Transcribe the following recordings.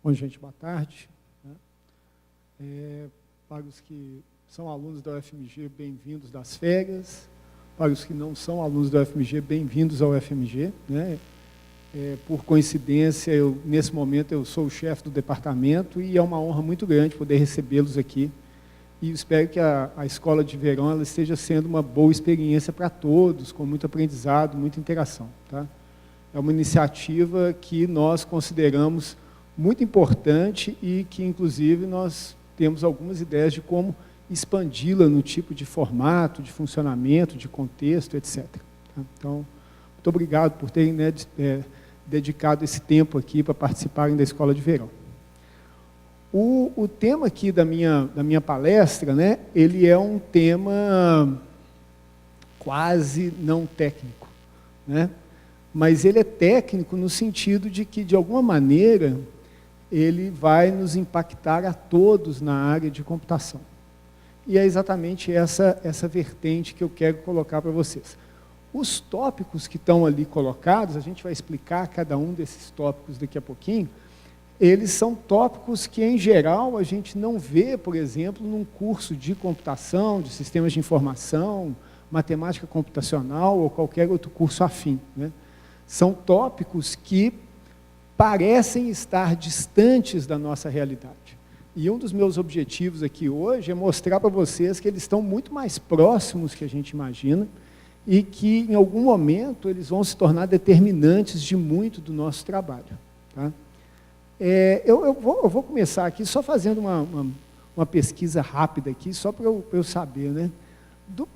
Bom, gente, boa tarde. Para os que são alunos da UFMG, bem-vindos das férias. Para os que não são alunos da UFMG, bem-vindos ao UFMG. Por coincidência, nesse momento, eu sou o chefe do departamento e é uma honra muito grande poder recebê-los aqui. E espero que a Escola de Verão ela esteja sendo uma boa experiência para todos, com muito aprendizado, muita interação. Tá? É uma iniciativa que nós consideramos muito importante e que, inclusive, nós temos algumas ideias de como expandi-la no tipo de formato, de funcionamento, de contexto, etc. Tá? Então, muito obrigado por terem dedicado esse tempo aqui para participarem da Escola de Verão. O tema aqui da minha palestra, ele é um tema quase não técnico, mas ele é técnico no sentido de que, de alguma maneira, ele vai nos impactar a todos na área de computação. E é exatamente essa vertente que eu quero colocar para vocês. Os tópicos que estão ali colocados, a gente vai explicar cada um desses tópicos daqui a pouquinho, eles são tópicos que, em geral, a gente não vê, por exemplo, num curso de computação, de sistemas de informação, matemática computacional ou qualquer outro curso afim. São tópicos que parecem estar distantes da nossa realidade. E um dos meus objetivos aqui hoje é mostrar para vocês que eles estão muito mais próximos que a gente imagina e que, em algum momento, eles vão se tornar determinantes de muito do nosso trabalho. Tá? Eu vou começar aqui só fazendo uma pesquisa rápida aqui, só para eu saber.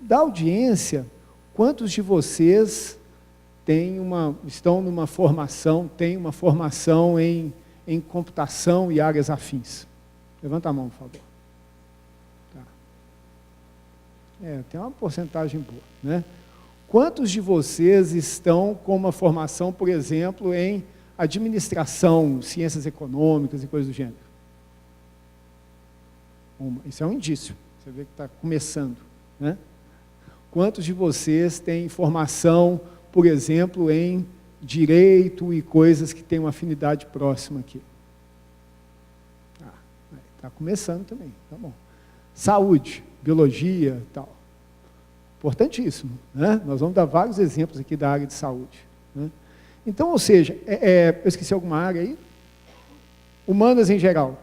Da audiência, quantos de vocês estão numa formação, têm uma formação em computação e áreas afins? Levanta a mão, por favor. Tá. Tem uma porcentagem boa. Quantos de vocês estão com uma formação, por exemplo, em administração, ciências econômicas e coisas do gênero? Isso é um indício. Você vê que está começando. Quantos de vocês têm formação, por exemplo, em direito e coisas que têm uma afinidade próxima aqui? Está começando também, tá bom. Saúde, biologia e tal. Importantíssimo. Nós vamos dar vários exemplos aqui da área de saúde. Então, ou seja, eu esqueci alguma área aí? Humanas em geral.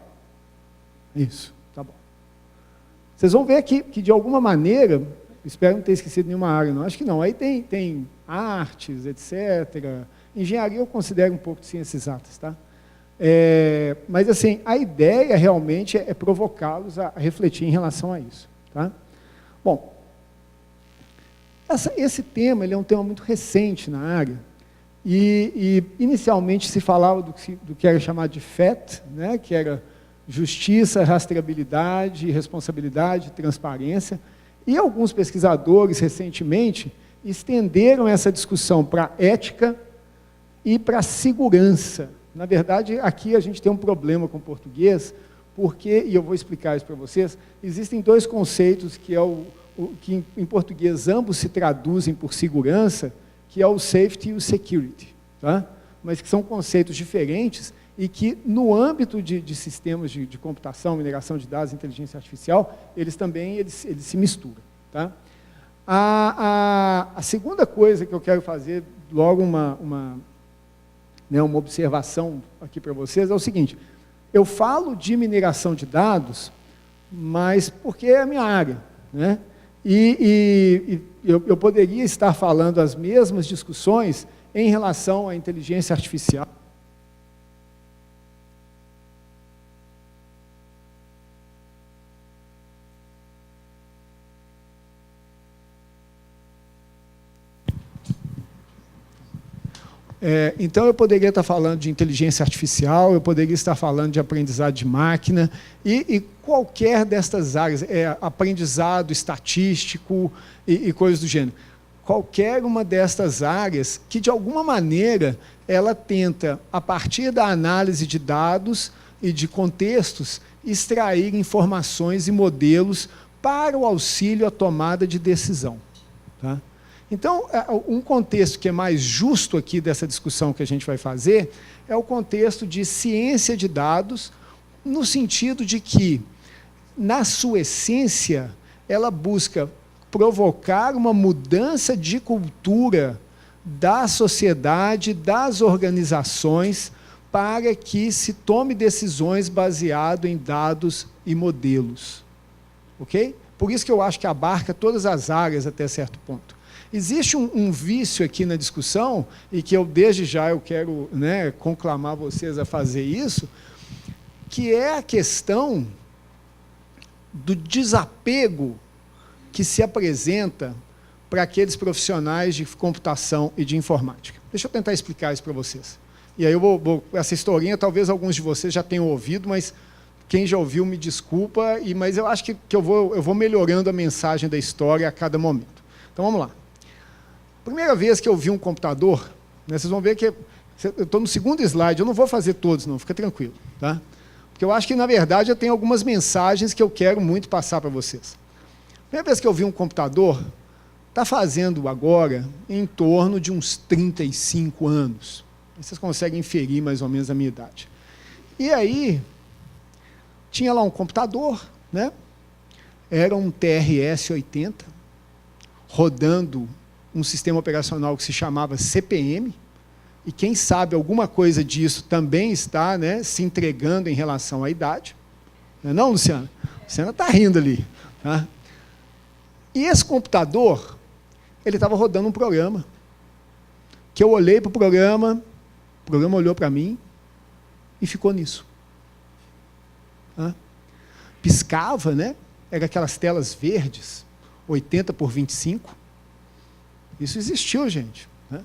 Isso, tá bom. Vocês vão ver aqui que, de alguma maneira, espero não ter esquecido nenhuma área, não. Acho que não. Aí tem artes, etc. Engenharia eu considero um pouco de ciências exatas, tá? Mas, assim, a ideia realmente é provocá-los a refletir em relação a isso. Tá? Bom, esse tema ele é um tema muito recente na área, e inicialmente se falava do que era chamado de FAT, que era justiça, rastreabilidade, responsabilidade, transparência, e alguns pesquisadores, recentemente, estenderam essa discussão para ética e para segurança. Na verdade, aqui a gente tem um problema com o português, porque, e eu vou explicar isso para vocês, existem dois conceitos que que em português ambos se traduzem por segurança, que é o safety e o security, tá? Mas que são conceitos diferentes e que, no âmbito de sistemas de computação, mineração de dados, inteligência artificial, eles se misturam. Tá? A segunda coisa que eu quero fazer, logo uma observação aqui para vocês, é o seguinte: eu falo de mineração de dados, mas porque é a minha área. E eu poderia estar falando as mesmas discussões em relação à inteligência artificial. Então, eu poderia estar falando de inteligência artificial, eu poderia estar falando de aprendizado de máquina, e qualquer destas áreas, aprendizado estatístico e coisas do gênero. Qualquer uma destas áreas que, de alguma maneira, ela tenta, a partir da análise de dados e de contextos, extrair informações e modelos para o auxílio à tomada de decisão. Tá? Então, um contexto que é mais justo aqui dessa discussão que a gente vai fazer é o contexto de ciência de dados, no sentido de que, na sua essência, ela busca provocar uma mudança de cultura da sociedade, das organizações, para que se tome decisões baseado em dados e modelos. Ok? Por isso que eu acho que abarca todas as áreas até certo ponto. Existe um vício aqui na discussão, e que eu, desde já, eu quero, né, conclamar vocês a fazer isso, que é a questão do desapego que se apresenta para aqueles profissionais de computação e de informática. Deixa eu tentar explicar isso para vocês. E aí essa historinha talvez alguns de vocês já tenham ouvido, mas quem já ouviu me desculpa, mas eu acho que eu vou melhorando a mensagem da história a cada momento. Então vamos lá. Primeira vez que eu vi um computador, né, vocês vão ver que eu estou no segundo slide, eu não vou fazer todos não, fica tranquilo. Tá? Porque eu acho que, na verdade, eu tenho algumas mensagens que eu quero muito passar para vocês. Primeira vez que eu vi um computador, está fazendo agora em torno de uns 35 anos. Vocês conseguem inferir mais ou menos a minha idade. E aí, tinha lá um computador, né? Era um TRS-80, rodando um sistema operacional que se chamava CP/M, e quem sabe alguma coisa disso também está, né, se entregando em relação à idade. Não é não, Luciana? Luciana está rindo ali. Tá? E esse computador, ele estava rodando um programa, que eu olhei para o programa olhou para mim e ficou nisso. Tá? Piscava, né? Era aquelas telas verdes, 80 por 25. Isso existiu, gente. Né?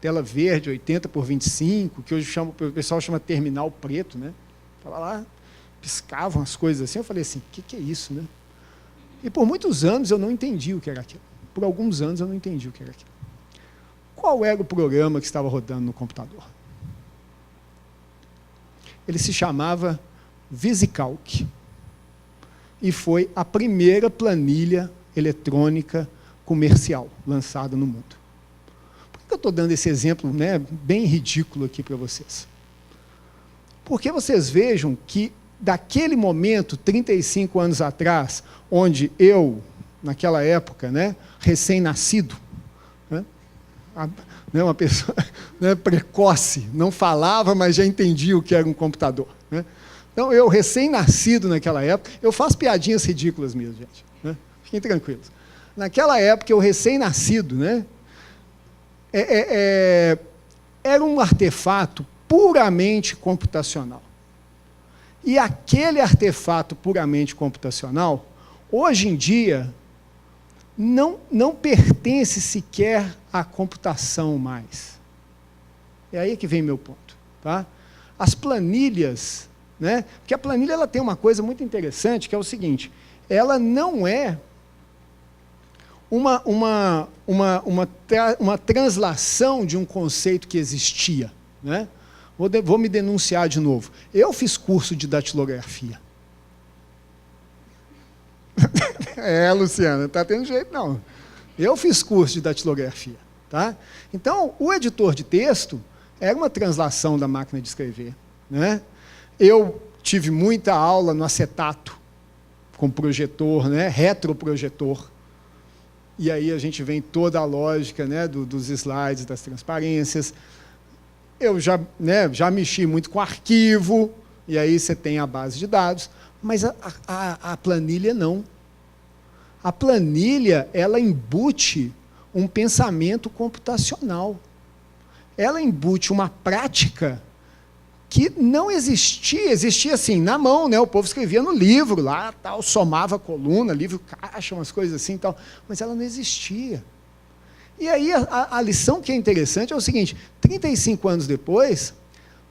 Tela verde, 80 por 25, que hoje o pessoal chama terminal preto. Né? Estava lá, piscavam as coisas assim. Eu falei assim, o que é isso? Né? E por muitos anos eu não entendi o que era aquilo. Por alguns anos eu não entendi o que era aquilo. Qual era o programa que estava rodando no computador? Ele se chamava VisiCalc. E foi a primeira planilha eletrônica comercial lançada no mundo. Por que eu estou dando esse exemplo, né, bem ridículo aqui para vocês? Porque vocês vejam que, daquele momento, 35 anos atrás, onde eu, naquela época, né, recém-nascido, né, uma pessoa né, precoce, não falava, mas já entendia o que era um computador. Né? Então, eu, recém-nascido naquela época, eu faço piadinhas ridículas mesmo, gente. Né? Fiquem tranquilos. Naquela época, eu recém-nascido, né, era um artefato puramente computacional. E aquele artefato puramente computacional, hoje em dia, não pertence sequer à computação mais. É aí que vem meu ponto. Tá? As planilhas, né, porque a planilha ela tem uma coisa muito interessante, que é o seguinte, ela não é uma translação de um conceito que existia. Né? Vou me denunciar de novo. Eu fiz curso de datilografia. Luciana, não está tendo jeito, não. Eu fiz curso de datilografia. Tá? Então, o editor de texto era uma translação da máquina de escrever. Né? Eu tive muita aula no acetato, com projetor, né? Retroprojetor. E aí a gente vem toda a lógica, né, dos slides, das transparências. Eu já mexi muito com arquivo, e aí você tem a base de dados, mas a planilha não. A planilha, ela embute um pensamento computacional. Ela embute uma prática que não existia assim, na mão, né? O povo escrevia no livro lá, tal, somava a coluna, livro caixa, umas coisas assim, tal, mas ela não existia. E aí a lição que é interessante é o seguinte, 35 anos depois,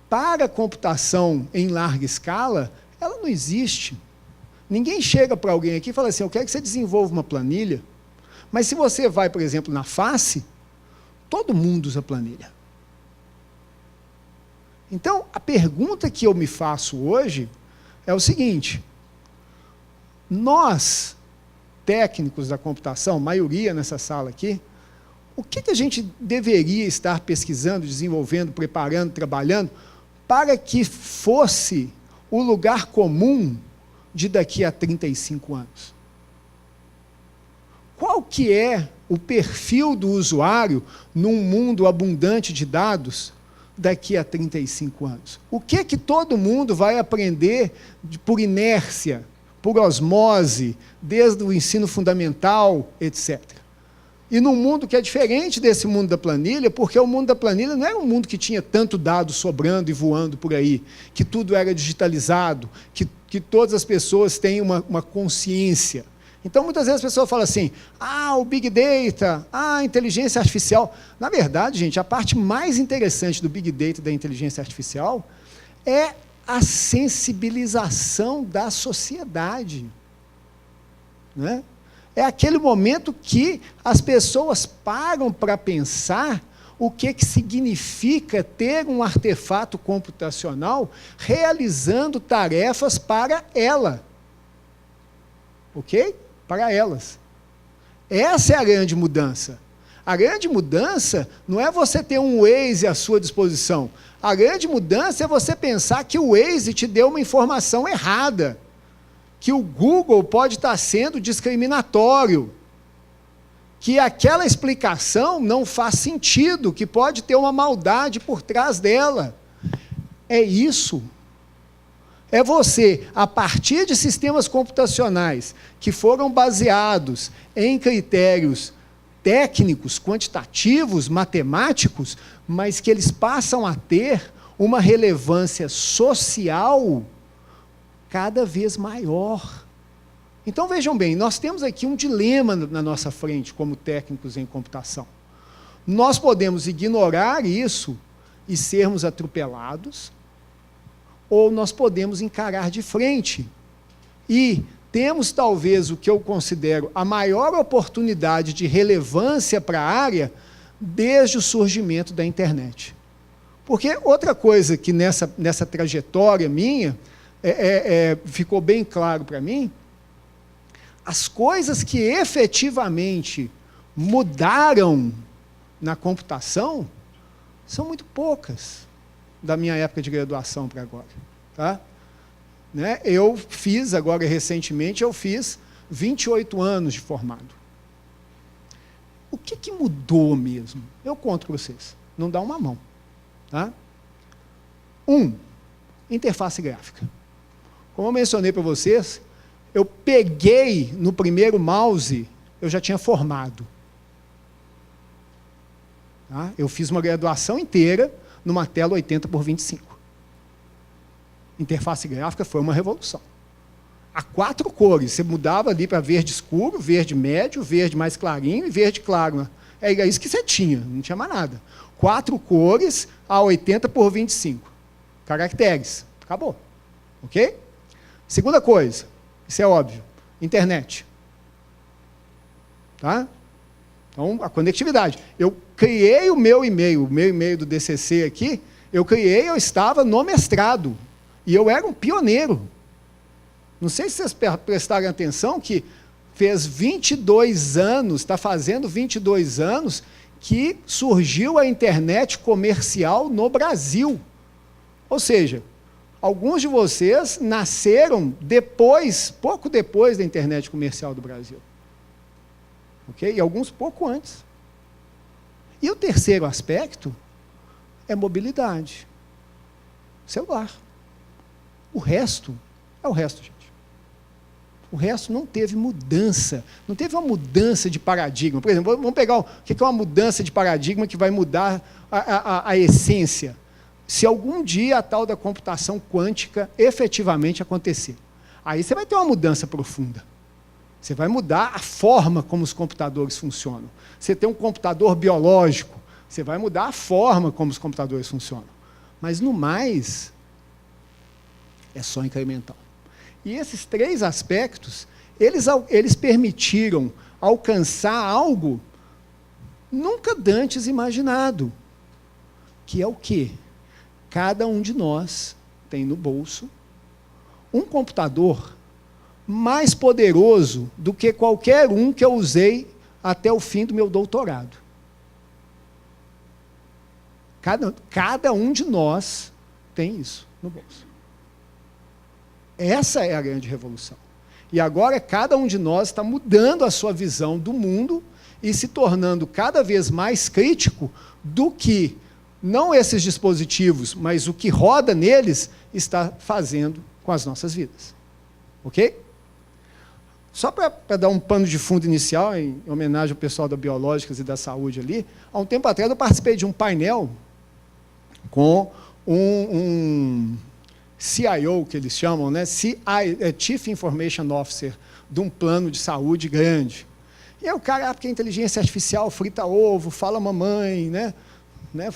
para a computação em larga escala, ela não existe. Ninguém chega para alguém aqui e fala assim, eu quero que você desenvolva uma planilha, mas se você vai, por exemplo, na Face, todo mundo usa planilha. Então, a pergunta que eu me faço hoje é o seguinte, nós, técnicos da computação, maioria nessa sala aqui, O que a gente deveria estar pesquisando, desenvolvendo, preparando, trabalhando, para que fosse o lugar comum de daqui a 35 anos? Qual que é o perfil do usuário num mundo abundante de dados daqui a 35 anos? O que todo mundo vai aprender por inércia, por osmose, desde o ensino fundamental, etc. E num mundo que é diferente desse mundo da planilha, porque o mundo da planilha não era um mundo que tinha tanto dado sobrando e voando por aí, que tudo era digitalizado, que todas as pessoas têm uma consciência. Então, muitas vezes as pessoas falam assim, o Big Data, a inteligência artificial. Na verdade, gente, a parte mais interessante do Big Data e da inteligência artificial é a sensibilização da sociedade. Né? É aquele momento que as pessoas param para pensar o que significa ter um artefato computacional realizando tarefas para ela. Ok? Para elas. Essa é a grande mudança. A grande mudança não é você ter um Waze à sua disposição. A grande mudança é você pensar que o Waze te deu uma informação errada, que o Google pode estar sendo discriminatório, que aquela explicação não faz sentido, que pode ter uma maldade por trás dela. É isso. É você, a partir de sistemas computacionais que foram baseados em critérios técnicos, quantitativos, matemáticos, mas que eles passam a ter uma relevância social cada vez maior. Então, vejam bem, nós temos aqui um dilema na nossa frente, como técnicos em computação. Nós podemos ignorar isso e sermos atropelados, ou nós podemos encarar de frente. E temos, talvez, o que eu considero a maior oportunidade de relevância para a área desde o surgimento da internet. Porque outra coisa que nessa trajetória minha ficou bem claro para mim, as coisas que efetivamente mudaram na computação são muito poucas da minha época de graduação para agora. Tá? Né? Eu fiz, agora recentemente, 28 anos de formado. O que mudou mesmo? Eu conto para vocês, não dá uma mão. Tá? Interface gráfica. Como eu mencionei para vocês, eu peguei no primeiro mouse, eu já tinha formado. Tá? Eu fiz uma graduação inteira numa tela 80x25. Interface gráfica foi uma revolução. A 4 cores, você mudava ali para verde escuro, verde médio, verde mais clarinho e verde claro. Era isso que você tinha, não tinha mais nada. 4 cores a 80x25. Caracteres. Acabou. Ok? Segunda coisa, isso é óbvio, internet. Tá? Então, a conectividade. Eu criei o meu e-mail do DCC aqui, eu estava no mestrado, e eu era um pioneiro. Não sei se vocês prestaram atenção que fez 22 anos, está fazendo 22 anos, que surgiu a internet comercial no Brasil. Ou seja, alguns de vocês nasceram pouco depois da internet comercial do Brasil. Okay? E alguns pouco antes. E o terceiro aspecto é mobilidade. Celular. O resto é o resto, gente. O resto não teve mudança. Não teve uma mudança de paradigma. Por exemplo, vamos pegar o que é uma mudança de paradigma que vai mudar a essência. Se algum dia a tal da computação quântica efetivamente acontecer. Aí você vai ter uma mudança profunda. Você vai mudar a forma como os computadores funcionam. Você tem um computador biológico, você vai mudar a forma como os computadores funcionam. Mas, no mais, é só incremental. E esses 3 aspectos, eles permitiram alcançar algo nunca dantes imaginado, que é o quê? Cada um de nós tem no bolso um computador mais poderoso do que qualquer um que eu usei até o fim do meu doutorado. Cada um de nós tem isso no bolso. Essa é a grande revolução. E agora cada um de nós está mudando a sua visão do mundo e se tornando cada vez mais crítico do que, não esses dispositivos, mas o que roda neles, está fazendo com as nossas vidas. Ok? Só para dar um pano de fundo inicial, em homenagem ao pessoal da Biológicas e da Saúde ali, há um tempo atrás eu participei de um painel com um CIO, que eles chamam, né? Chief Information Officer, de um plano de saúde grande. E aí o cara, porque a inteligência artificial frita ovo, fala mamãe, né?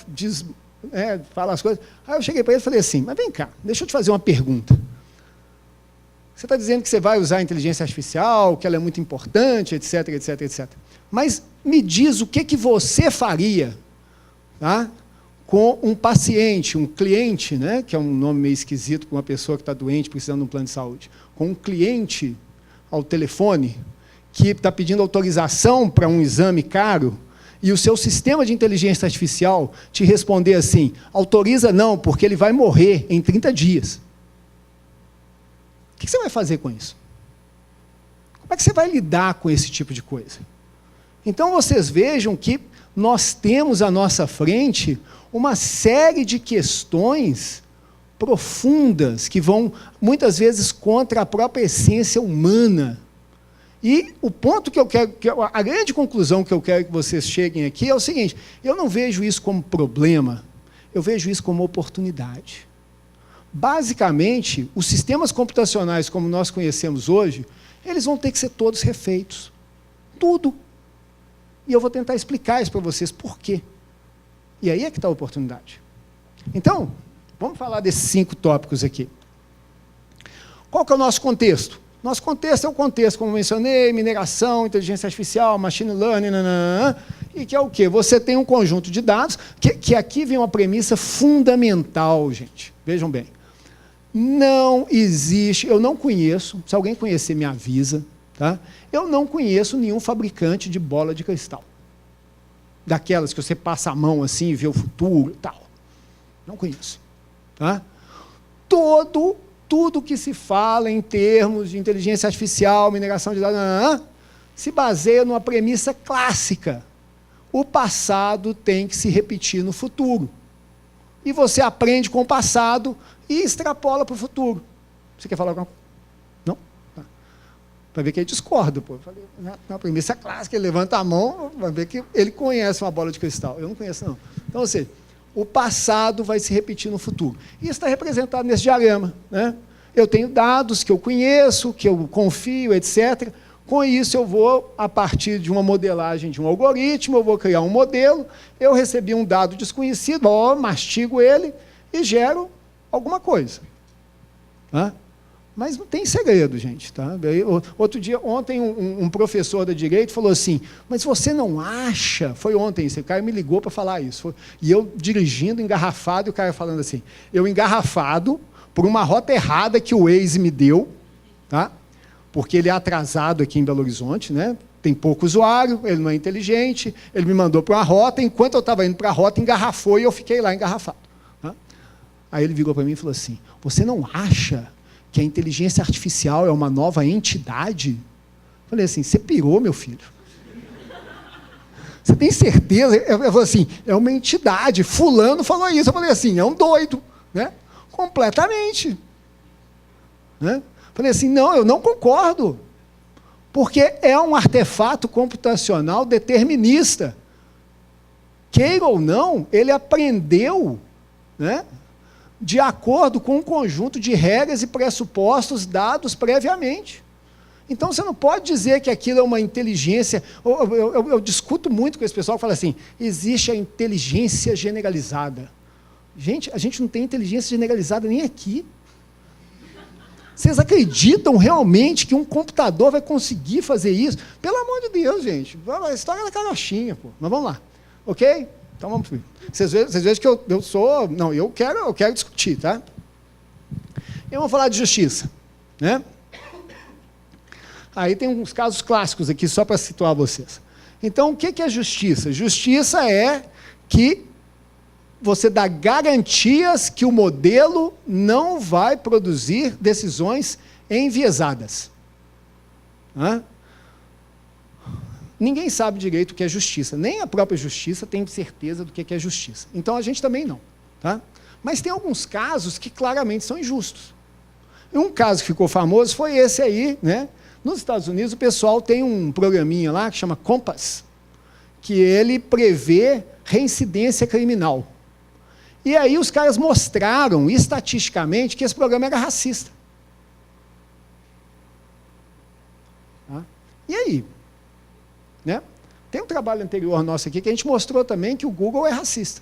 Diz, fala as coisas. Aí eu cheguei para ele e falei assim, mas vem cá, deixa eu te fazer uma pergunta. Você está dizendo que você vai usar a inteligência artificial, que ela é muito importante, etc, etc, etc. Mas me diz o que você faria, tá, com um paciente, um cliente, né, que é um nome meio esquisito para uma pessoa que está doente, precisando de um plano de saúde, com um cliente ao telefone, que está pedindo autorização para um exame caro, e o seu sistema de inteligência artificial te responder assim, autoriza não, porque ele vai morrer em 30 dias. O que você vai fazer com isso? Como é que você vai lidar com esse tipo de coisa? Então, vocês vejam que nós temos à nossa frente uma série de questões profundas que vão, muitas vezes, contra a própria essência humana. E o ponto que eu quero, a grande conclusão que eu quero que vocês cheguem aqui é o seguinte, eu não vejo isso como problema, eu vejo isso como oportunidade. Basicamente, os sistemas computacionais como nós conhecemos hoje, eles vão ter que ser todos refeitos. Tudo. E eu vou tentar explicar isso para vocês por quê. E aí é que está a oportunidade. Então, vamos falar desses 5 tópicos aqui. Qual que é o nosso contexto? Nosso contexto é o contexto, como mencionei, mineração, inteligência artificial, machine learning, e que é o quê? Você tem um conjunto de dados, que aqui vem uma premissa fundamental, gente. Vejam bem. Não existe, eu não conheço, se alguém conhecer me avisa, tá? Eu não conheço nenhum fabricante de bola de cristal. Daquelas que você passa a mão assim e vê o futuro e tal. Não conheço. Tá? Tudo que se fala em termos de inteligência artificial, mineração de dados, se baseia numa premissa clássica. O passado tem que se repetir no futuro. E você aprende com o passado e extrapola para o futuro. Você quer falar alguma coisa? Não? Tá. Para ver que ele discorda. Pô. Eu falei, na premissa clássica, ele levanta a mão, vai ver que ele conhece uma bola de cristal. Eu não conheço, não. Então, ou seja, o passado vai se repetir no futuro. Isso está representado nesse diagrama. Né? Eu tenho dados que eu conheço, que eu confio, etc. Com isso, eu vou, a partir de uma modelagem de um algoritmo, eu vou criar um modelo, eu recebi um dado desconhecido, mastigo ele e gero alguma coisa. Tá? Mas não tem segredo, gente. Tá? Ontem, um professor da direito falou assim, mas você não acha... Foi ontem isso, o cara me ligou para falar isso. E eu dirigindo, engarrafado, e o cara falando assim, eu engarrafado por uma rota errada que o Waze me deu, tá? Porque ele é atrasado aqui em Belo Horizonte, né? Tem pouco usuário, ele não é inteligente, ele me mandou para uma rota, enquanto eu estava indo para a rota, engarrafou e eu fiquei lá engarrafado. Tá? Aí ele virou para mim e falou assim, você não acha que a inteligência artificial é uma nova entidade? Eu falei assim, você pirou, meu filho? Você tem certeza? Eu falei assim, é uma entidade, fulano falou isso. Eu falei assim, é um doido. Né? Completamente. Né? Falei assim, não, eu não concordo, porque é um artefato computacional determinista. Queira ou não, ele aprendeu, né, de acordo com um conjunto de regras e pressupostos dados previamente. Então, você não pode dizer que aquilo é uma inteligência... Eu discuto muito com esse pessoal que fala assim, existe a inteligência generalizada. Gente, a gente não tem inteligência generalizada nem aqui. Vocês acreditam realmente que um computador vai conseguir fazer isso? Pelo amor de Deus, gente. A história da carochinha, pô. Mas vamos lá. Ok? Então vamos. Vocês vejam que eu sou... Não, eu quero discutir, tá? Eu vou falar de justiça. Né? Aí tem uns casos clássicos aqui, só para situar vocês. Então, o que é justiça? Justiça é que você dá garantias que o modelo não vai produzir decisões enviesadas. Ninguém sabe direito o que é justiça, nem a própria justiça tem certeza do que é justiça. Então a gente também não. Tá? Mas tem alguns casos que claramente são injustos. E um caso que ficou famoso foi esse aí, né? Nos Estados Unidos o pessoal tem um programinha lá que chama Compass, que ele prevê reincidência criminal. E aí os caras mostraram, estatisticamente, que esse programa era racista. Tá? E aí? Né? Tem um trabalho anterior nosso aqui que a gente mostrou também que o Google é racista.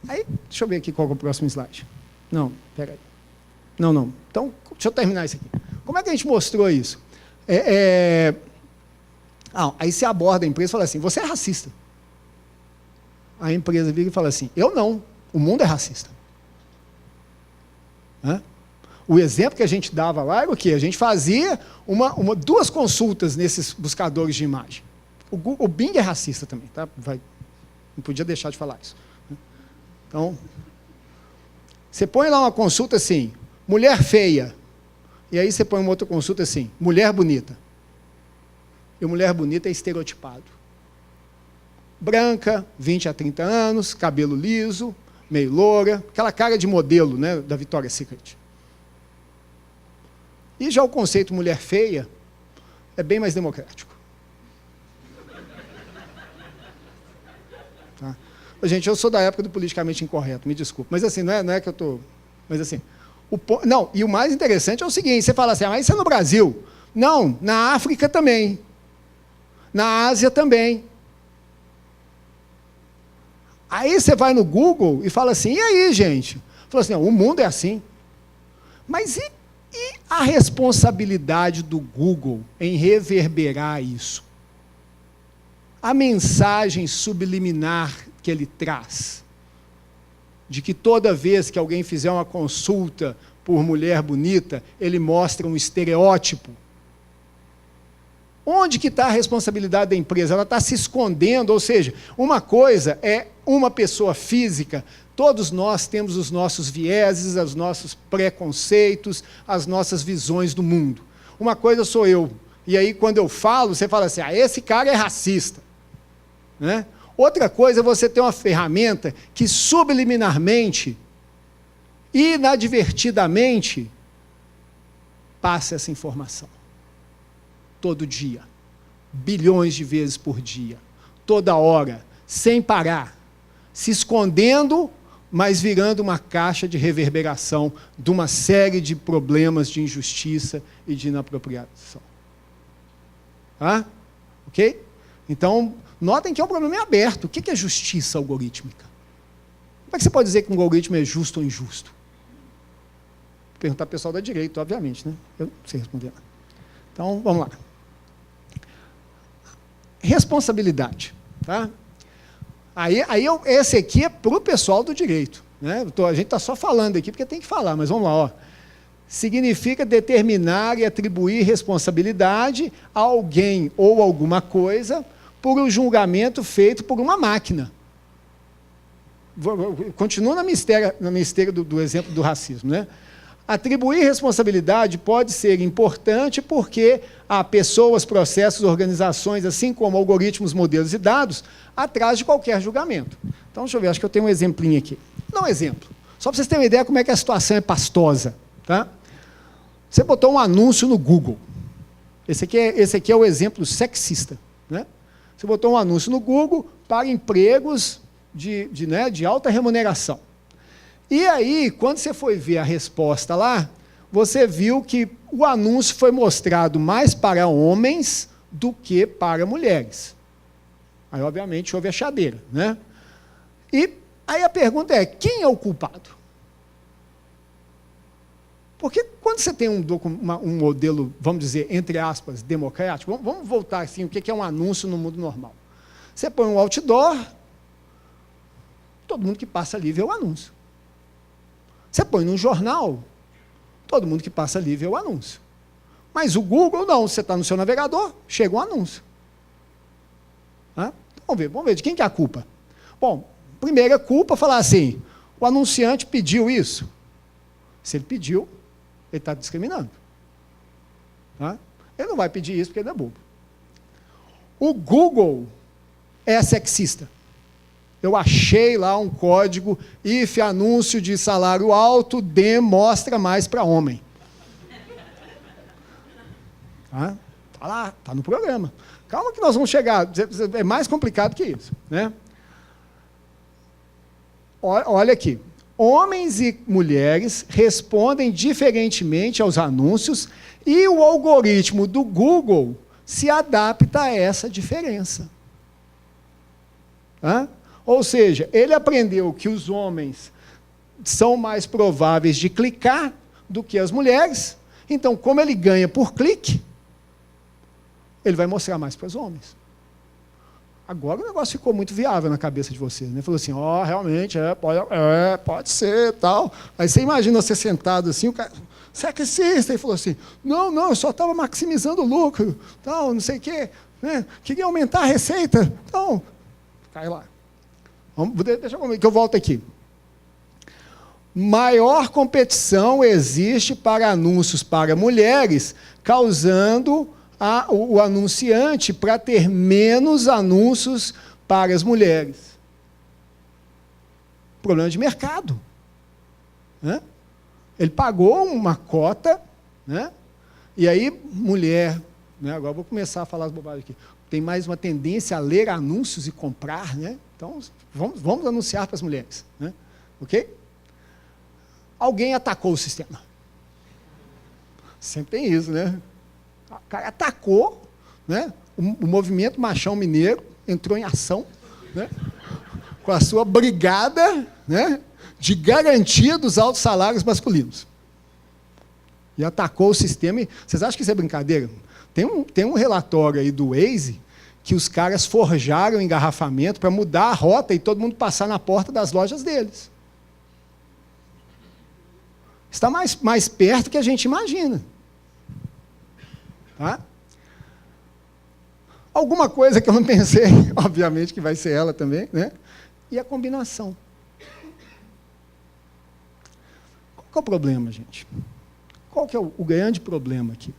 Aí, deixa eu ver aqui qual é o próximo slide. Não, peraí. Não. Então, deixa eu terminar isso aqui. Como é que a gente mostrou isso? Aí você aborda a empresa e fala assim, você é racista. A empresa vira e fala assim, eu não, o mundo é racista. O exemplo que a gente dava lá era o quê? A gente fazia duas consultas nesses buscadores de imagem. O Bing é racista também, tá? Não podia deixar de falar isso. Então, você põe lá uma consulta assim, mulher feia, e aí você põe uma outra consulta assim, mulher bonita. E mulher bonita é estereotipado. Branca, 20 a 30 anos, cabelo liso, meio loura, aquela cara de modelo, né, da Victoria's Secret. E já o conceito mulher feia é bem mais democrático. Tá? Gente, eu sou da época do politicamente incorreto, me desculpe, mas assim, não é que eu estou... Mas assim, não, e o mais interessante é o seguinte, você fala assim, mas isso é no Brasil. Não, na África também. Na Ásia também. Aí você vai no Google e fala assim, e aí, gente? Fala assim, o mundo é assim. Mas e a responsabilidade do Google em reverberar isso? A mensagem subliminar que ele traz, de que toda vez que alguém fizer uma consulta por mulher bonita, ele mostra um estereótipo. Onde que está a responsabilidade da empresa? Ela está se escondendo, ou seja, uma coisa é uma pessoa física, todos nós temos os nossos vieses, os nossos preconceitos, as nossas visões do mundo. Uma coisa sou eu, e aí quando eu falo, você fala assim, esse cara é racista. Né? Outra coisa é você ter uma ferramenta que subliminarmente, inadvertidamente, passa essa informação. Todo dia, bilhões de vezes por dia, toda hora, sem parar, se escondendo, mas virando uma caixa de reverberação de uma série de problemas de injustiça e de inapropriação. Ok? Então, notem que é um problema aberto. O que é justiça algorítmica? Como é que você pode dizer que um algoritmo é justo ou injusto? Vou perguntar para o pessoal da direita, obviamente, né? Eu não sei responder. Então, vamos lá. Responsabilidade. Tá? Esse aqui é para o pessoal do direito. Né? A gente está só falando aqui porque tem que falar, mas vamos lá. Ó. Significa determinar e atribuir responsabilidade a alguém ou alguma coisa por um julgamento feito por uma máquina. Continua na minha esteira do exemplo do racismo. Né? Atribuir responsabilidade pode ser importante porque há pessoas, processos, organizações, assim como algoritmos, modelos e dados, atrás de qualquer julgamento. Então, deixa eu ver, acho que eu tenho um exemplinho aqui. Vou dar um exemplo, só para vocês terem uma ideia como é que a situação é pastosa. Tá? Você botou um anúncio no Google. Esse aqui é o exemplo sexista. Né? Você botou um anúncio no Google para empregos de alta remuneração. E aí, quando você foi ver a resposta lá, você viu que o anúncio foi mostrado mais para homens do que para mulheres. Aí, obviamente, houve a chadeira. Né? E aí a pergunta é, quem é o culpado? Porque quando você tem um modelo, vamos dizer, entre aspas, democrático, vamos voltar assim, o que é um anúncio no mundo normal. Você põe um outdoor, todo mundo que passa ali vê o anúncio. Você põe num jornal, todo mundo que passa ali vê o anúncio. Mas o Google não, você está no seu navegador, chega um anúncio. Vamos ver, de quem que é a culpa? Bom, primeira culpa, falar assim, o anunciante pediu isso. Se ele pediu, ele está discriminando. Tá? Ele não vai pedir isso porque ele é bobo. O Google é sexista. Eu achei lá um código, if anúncio de salário alto, mostra mais para homem. Tá? Tá lá, tá no programa. Calma que nós vamos chegar, é mais complicado que isso, né? Olha aqui, homens e mulheres respondem diferentemente aos anúncios e o algoritmo do Google se adapta a essa diferença. Tá? Ou seja, ele aprendeu que os homens são mais prováveis de clicar do que as mulheres, então, como ele ganha por clique, ele vai mostrar mais para os homens. Agora o negócio ficou muito viável na cabeça de vocês. Né? Falou assim, realmente, pode ser, tal. Aí você imagina você sentado assim, o cara, sexista, e falou assim, não, eu só estava maximizando o lucro, tal, não sei o quê, né? Queria aumentar a receita, então, cai lá. Deixa comigo que eu volto aqui. Maior competição existe para anúncios para mulheres, causando o anunciante para ter menos anúncios para as mulheres. Problema de mercado. Né? Ele pagou uma cota, né? E aí, mulher, né? Agora vou começar a falar as bobagens aqui, tem mais uma tendência a ler anúncios e comprar, né? Então, vamos anunciar para as mulheres. Né? Ok? Alguém atacou o sistema. Sempre tem isso, né? O cara atacou, né? O movimento Machão Mineiro entrou em ação, né? Com a sua brigada, né? De garantia dos altos salários masculinos. E atacou o sistema. Vocês acham que isso é brincadeira? Tem um relatório aí do Waze que os caras forjaram engarrafamento para mudar a rota e todo mundo passar na porta das lojas deles. Está mais perto do que a gente imagina. Tá? Alguma coisa que eu não pensei, obviamente que vai ser ela também, né? E a combinação. Qual que é o problema, gente? Qual que é o grande problema aqui?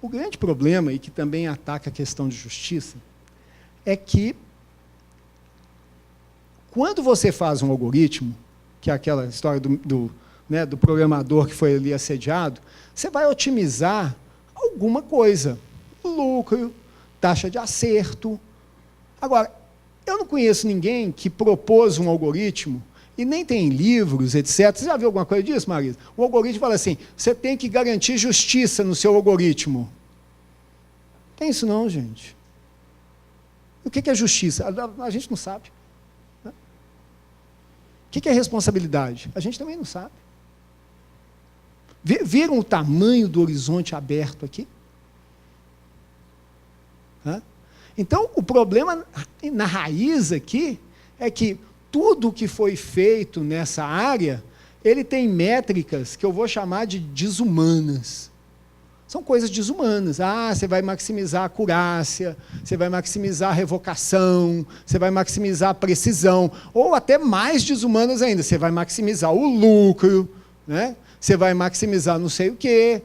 O grande problema, e que também ataca a questão de justiça, é que quando você faz um algoritmo, que é aquela história do programador que foi ali assediado, você vai otimizar alguma coisa. Lucro, taxa de acerto. Agora, eu não conheço ninguém que propôs um algoritmo, e nem tem livros, etc. Você já viu alguma coisa disso, Marisa? O algoritmo fala assim, você tem que garantir justiça no seu algoritmo. Tem isso não, gente. O que é justiça? A gente não sabe. O que é responsabilidade? A gente também não sabe. Viram o tamanho do horizonte aberto aqui? Então, o problema na raiz aqui é que tudo que foi feito nessa área, ele tem métricas que eu vou chamar de desumanas. São coisas desumanas. Você vai maximizar a acurácia, você vai maximizar a revocação, você vai maximizar a precisão, ou até mais desumanas ainda, você vai maximizar o lucro, né? Você vai maximizar não sei o quê.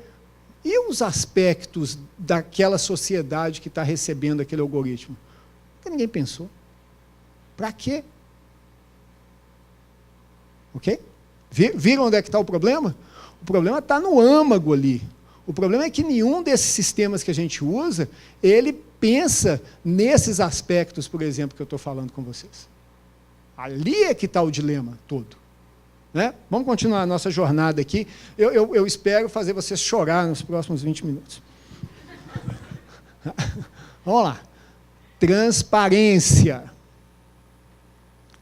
E os aspectos daquela sociedade que está recebendo aquele algoritmo? Porque ninguém pensou. Para quê? Ok? Viram onde é que está o problema? O problema está no âmago ali. O problema é que nenhum desses sistemas que a gente usa, ele pensa nesses aspectos, por exemplo, que eu estou falando com vocês. Ali é que está o dilema todo. Né? Vamos continuar a nossa jornada aqui. Eu espero fazer vocês chorar nos próximos 20 minutos. Vamos lá. Transparência.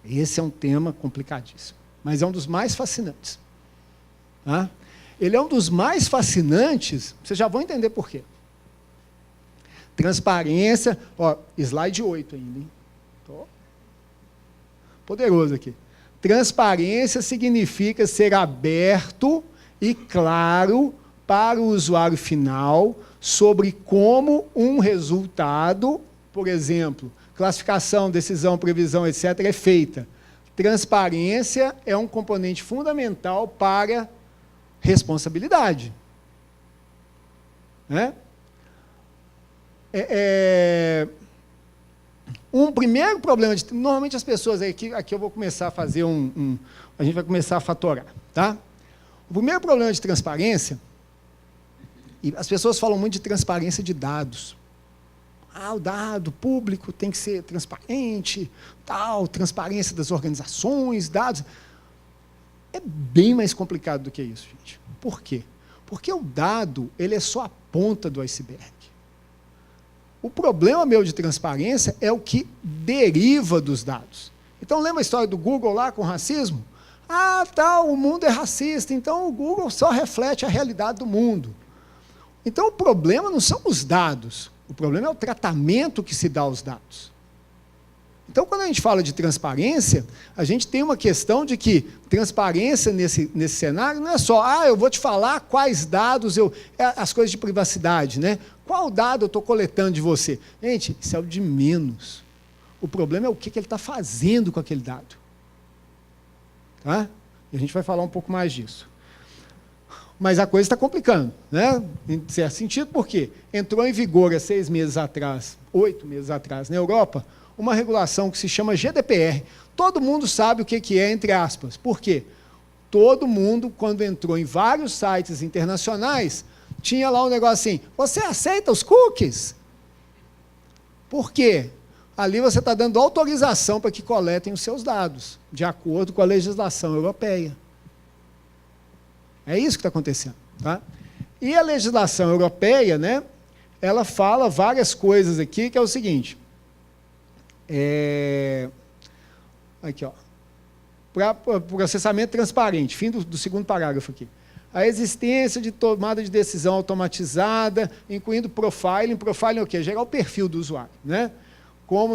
Esse é um tema complicadíssimo, mas é um dos mais fascinantes. Tá? Ele é um dos mais fascinantes, vocês já vão entender por quê. Transparência, slide 8 ainda, hein? Tô poderoso aqui. Transparência significa ser aberto e claro para o usuário final sobre como um resultado, por exemplo, classificação, decisão, previsão, etc., é feita. Transparência é um componente fundamental para responsabilidade. Né? Um primeiro problema, normalmente as pessoas, aqui eu vou começar a fazer a gente vai começar a fatorar. Tá? O primeiro problema de transparência, e as pessoas falam muito de transparência de dados. O dado público tem que ser transparente, transparência das organizações, dados. É bem mais complicado do que isso, gente. Por quê? Porque o dado, ele é só a ponta do iceberg. O problema meu de transparência é o que deriva dos dados. Então, lembra a história do Google lá com o racismo? O mundo é racista, então o Google só reflete a realidade do mundo. Então, o problema não são os dados, o problema é o tratamento que se dá aos dados. Então, quando a gente fala de transparência, a gente tem uma questão de que transparência nesse cenário não é só, eu vou te falar quais dados, as coisas de privacidade, né? Qual dado eu estou coletando de você? Gente, isso é o de menos. O problema é o que ele está fazendo com aquele dado. Tá? E a gente vai falar um pouco mais disso. Mas a coisa está complicando, né? Em certo sentido, porque entrou em vigor há 6 meses atrás, 8 meses atrás, na Europa, uma regulação que se chama GDPR. Todo mundo sabe o que é, entre aspas. Por quê? Todo mundo, quando entrou em vários sites internacionais, tinha lá um negócio assim, você aceita os cookies? Por quê? Ali você está dando autorização para que coletem os seus dados, de acordo com a legislação europeia. É isso que está acontecendo. Tá? E a legislação europeia, né, ela fala várias coisas aqui, que é o seguinte, aqui, para processamento transparente, fim do segundo parágrafo aqui. A existência de tomada de decisão automatizada, incluindo profiling. Profiling é o quê? Gerar o perfil do usuário. Né? Como,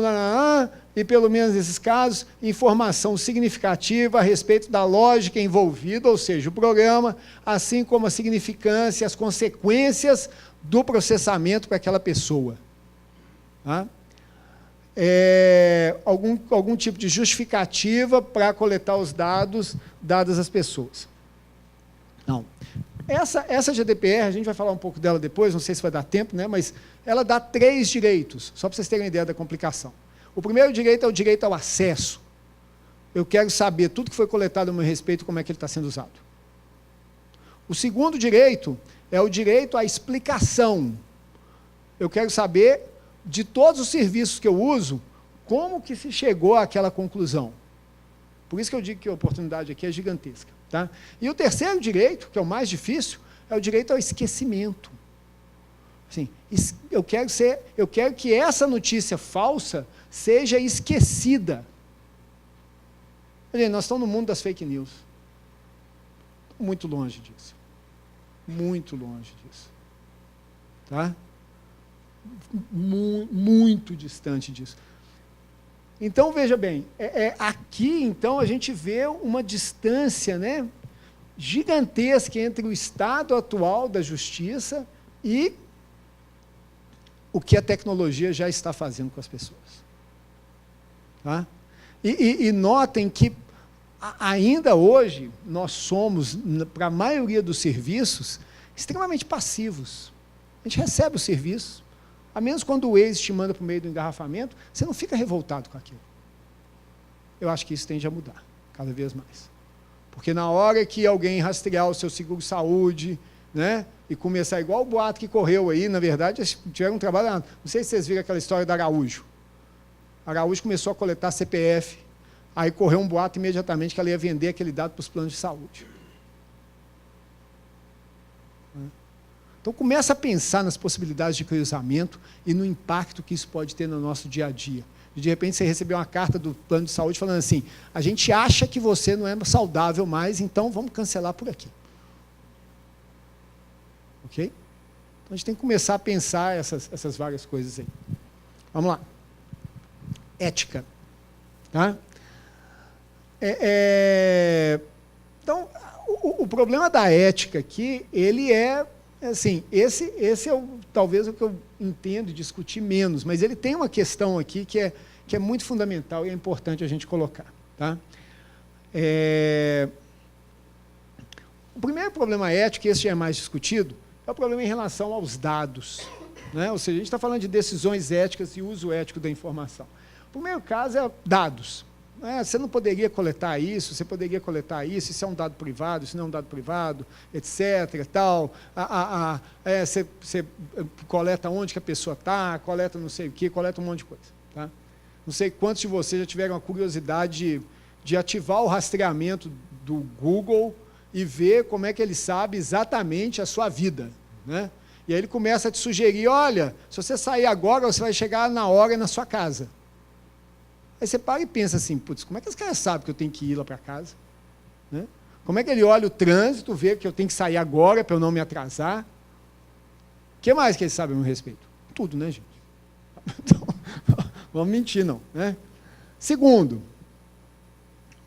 e pelo menos nesses casos, informação significativa a respeito da lógica envolvida, ou seja, o programa, assim como a significância, as consequências do processamento para aquela pessoa. Tá? Algum tipo de justificativa para coletar os dados dados às pessoas. Não. Essa GDPR, a gente vai falar um pouco dela depois, não sei se vai dar tempo, né, mas ela dá 3 direitos, só para vocês terem uma ideia da complicação. O primeiro direito é o direito ao acesso. Eu quero saber tudo que foi coletado a meu respeito, como é que ele está sendo usado. O segundo direito é o direito à explicação. Eu quero saber, de todos os serviços que eu uso, como que se chegou àquela conclusão. Por isso que eu digo que a oportunidade aqui é gigantesca. Tá? E o terceiro direito, que é o mais difícil, é o direito ao esquecimento. Assim, eu quero que essa notícia falsa seja esquecida. Nós estamos no mundo das fake news. Muito longe disso. Muito longe disso. Tá? Muito distante disso. Então, veja bem, aqui, então, a gente vê uma distância, né, gigantesca entre o estado atual da justiça e o que a tecnologia já está fazendo com as pessoas. Tá? E notem que, ainda hoje, nós somos, para a maioria dos serviços, extremamente passivos. A gente recebe o serviço, a menos quando o ex te manda para o meio do engarrafamento, você não fica revoltado com aquilo. Eu acho que isso tende a mudar, cada vez mais. Porque na hora que alguém rastrear o seu seguro-saúde, né, e começar igual o boato que correu aí, na verdade, eles tiveram um trabalho, não sei se vocês viram aquela história da Araújo. A Araújo começou a coletar CPF, aí correu um boato imediatamente que ela ia vender aquele dado para os planos de saúde. Então, começa a pensar nas possibilidades de cruzamento e no impacto que isso pode ter no nosso dia a dia. De repente, você recebeu uma carta do plano de saúde falando assim, a gente acha que você não é saudável mais, então vamos cancelar por aqui. Ok? Então, a gente tem que começar a pensar essas várias coisas aí. Vamos lá. Ética. Tá? Então, o problema da ética aqui, ele é, assim, esse é talvez o que eu entendo e discutir menos, mas ele tem uma questão aqui que que é muito fundamental e é importante a gente colocar. Tá? O primeiro problema ético, e esse já é mais discutido, é o problema em relação aos dados. Né? Ou seja, a gente está falando de decisões éticas e uso ético da informação. O primeiro caso é dados. Você não poderia coletar isso, você poderia coletar isso, isso é um dado privado, isso não é um dado privado, etc. Tal. Você coleta onde que a pessoa está, coleta não sei o quê, coleta um monte de coisa. Tá? Não sei quantos de vocês já tiveram a curiosidade de ativar o rastreamento do Google e ver como é que ele sabe exatamente a sua vida. Né? E aí ele começa a te sugerir, olha, se você sair agora, você vai chegar na hora na sua casa. Aí você para e pensa assim, putz, como é que esse cara sabe que eu tenho que ir lá para casa? Né? Como é que ele olha o trânsito, vê que eu tenho que sair agora para eu não me atrasar? O que mais que ele sabe a meu respeito? Tudo, né, gente? Então, vamos mentir, não. Né? Segundo,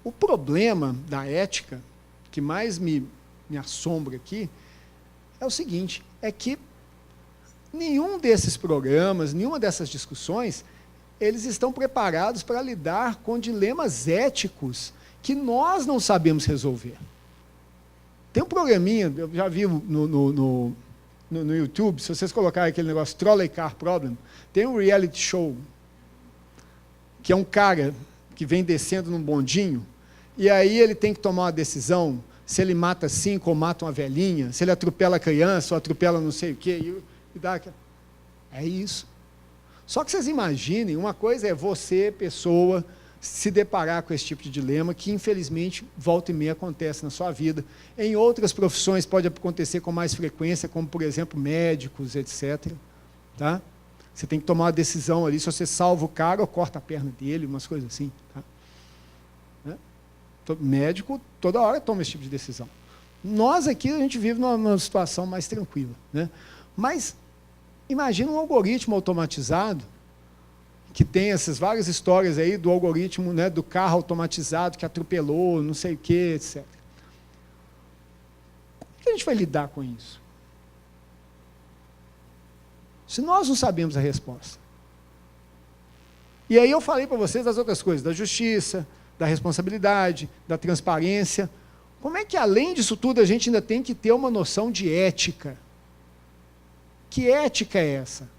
o problema da ética, que mais me assombra aqui, é o seguinte, é que nenhum desses programas, nenhuma dessas discussões, eles estão preparados para lidar com dilemas éticos que nós não sabemos resolver. Tem um programinha, eu já vi no YouTube, se vocês colocarem aquele negócio Trolley Car Problem, tem um reality show, que é um cara que vem descendo num bondinho, e aí ele tem que tomar uma decisão, se ele mata 5 ou mata uma velhinha, se ele atropela a criança ou atropela não sei o quê, e dá aquela... É isso. Só que vocês imaginem, uma coisa é você, pessoa, se deparar com esse tipo de dilema, que infelizmente volta e meia acontece na sua vida. Em outras profissões pode acontecer com mais frequência, como por exemplo médicos, etc. Tá? Você tem que tomar uma decisão ali, se você salva o cara ou corta a perna dele, umas coisas assim. Tá? Né? Médico toda hora toma esse tipo de decisão. Nós aqui a gente vive numa situação mais tranquila. Né? Mas imagina um algoritmo automatizado que tem essas várias histórias aí do algoritmo, né, do carro automatizado que atropelou, não sei o quê, etc. Como que a gente vai lidar com isso? Se nós não sabemos a resposta. E aí eu falei para vocês das outras coisas, da justiça, da responsabilidade, da transparência. Como é que, além disso tudo, a gente ainda tem que ter uma noção de ética? Que ética é essa?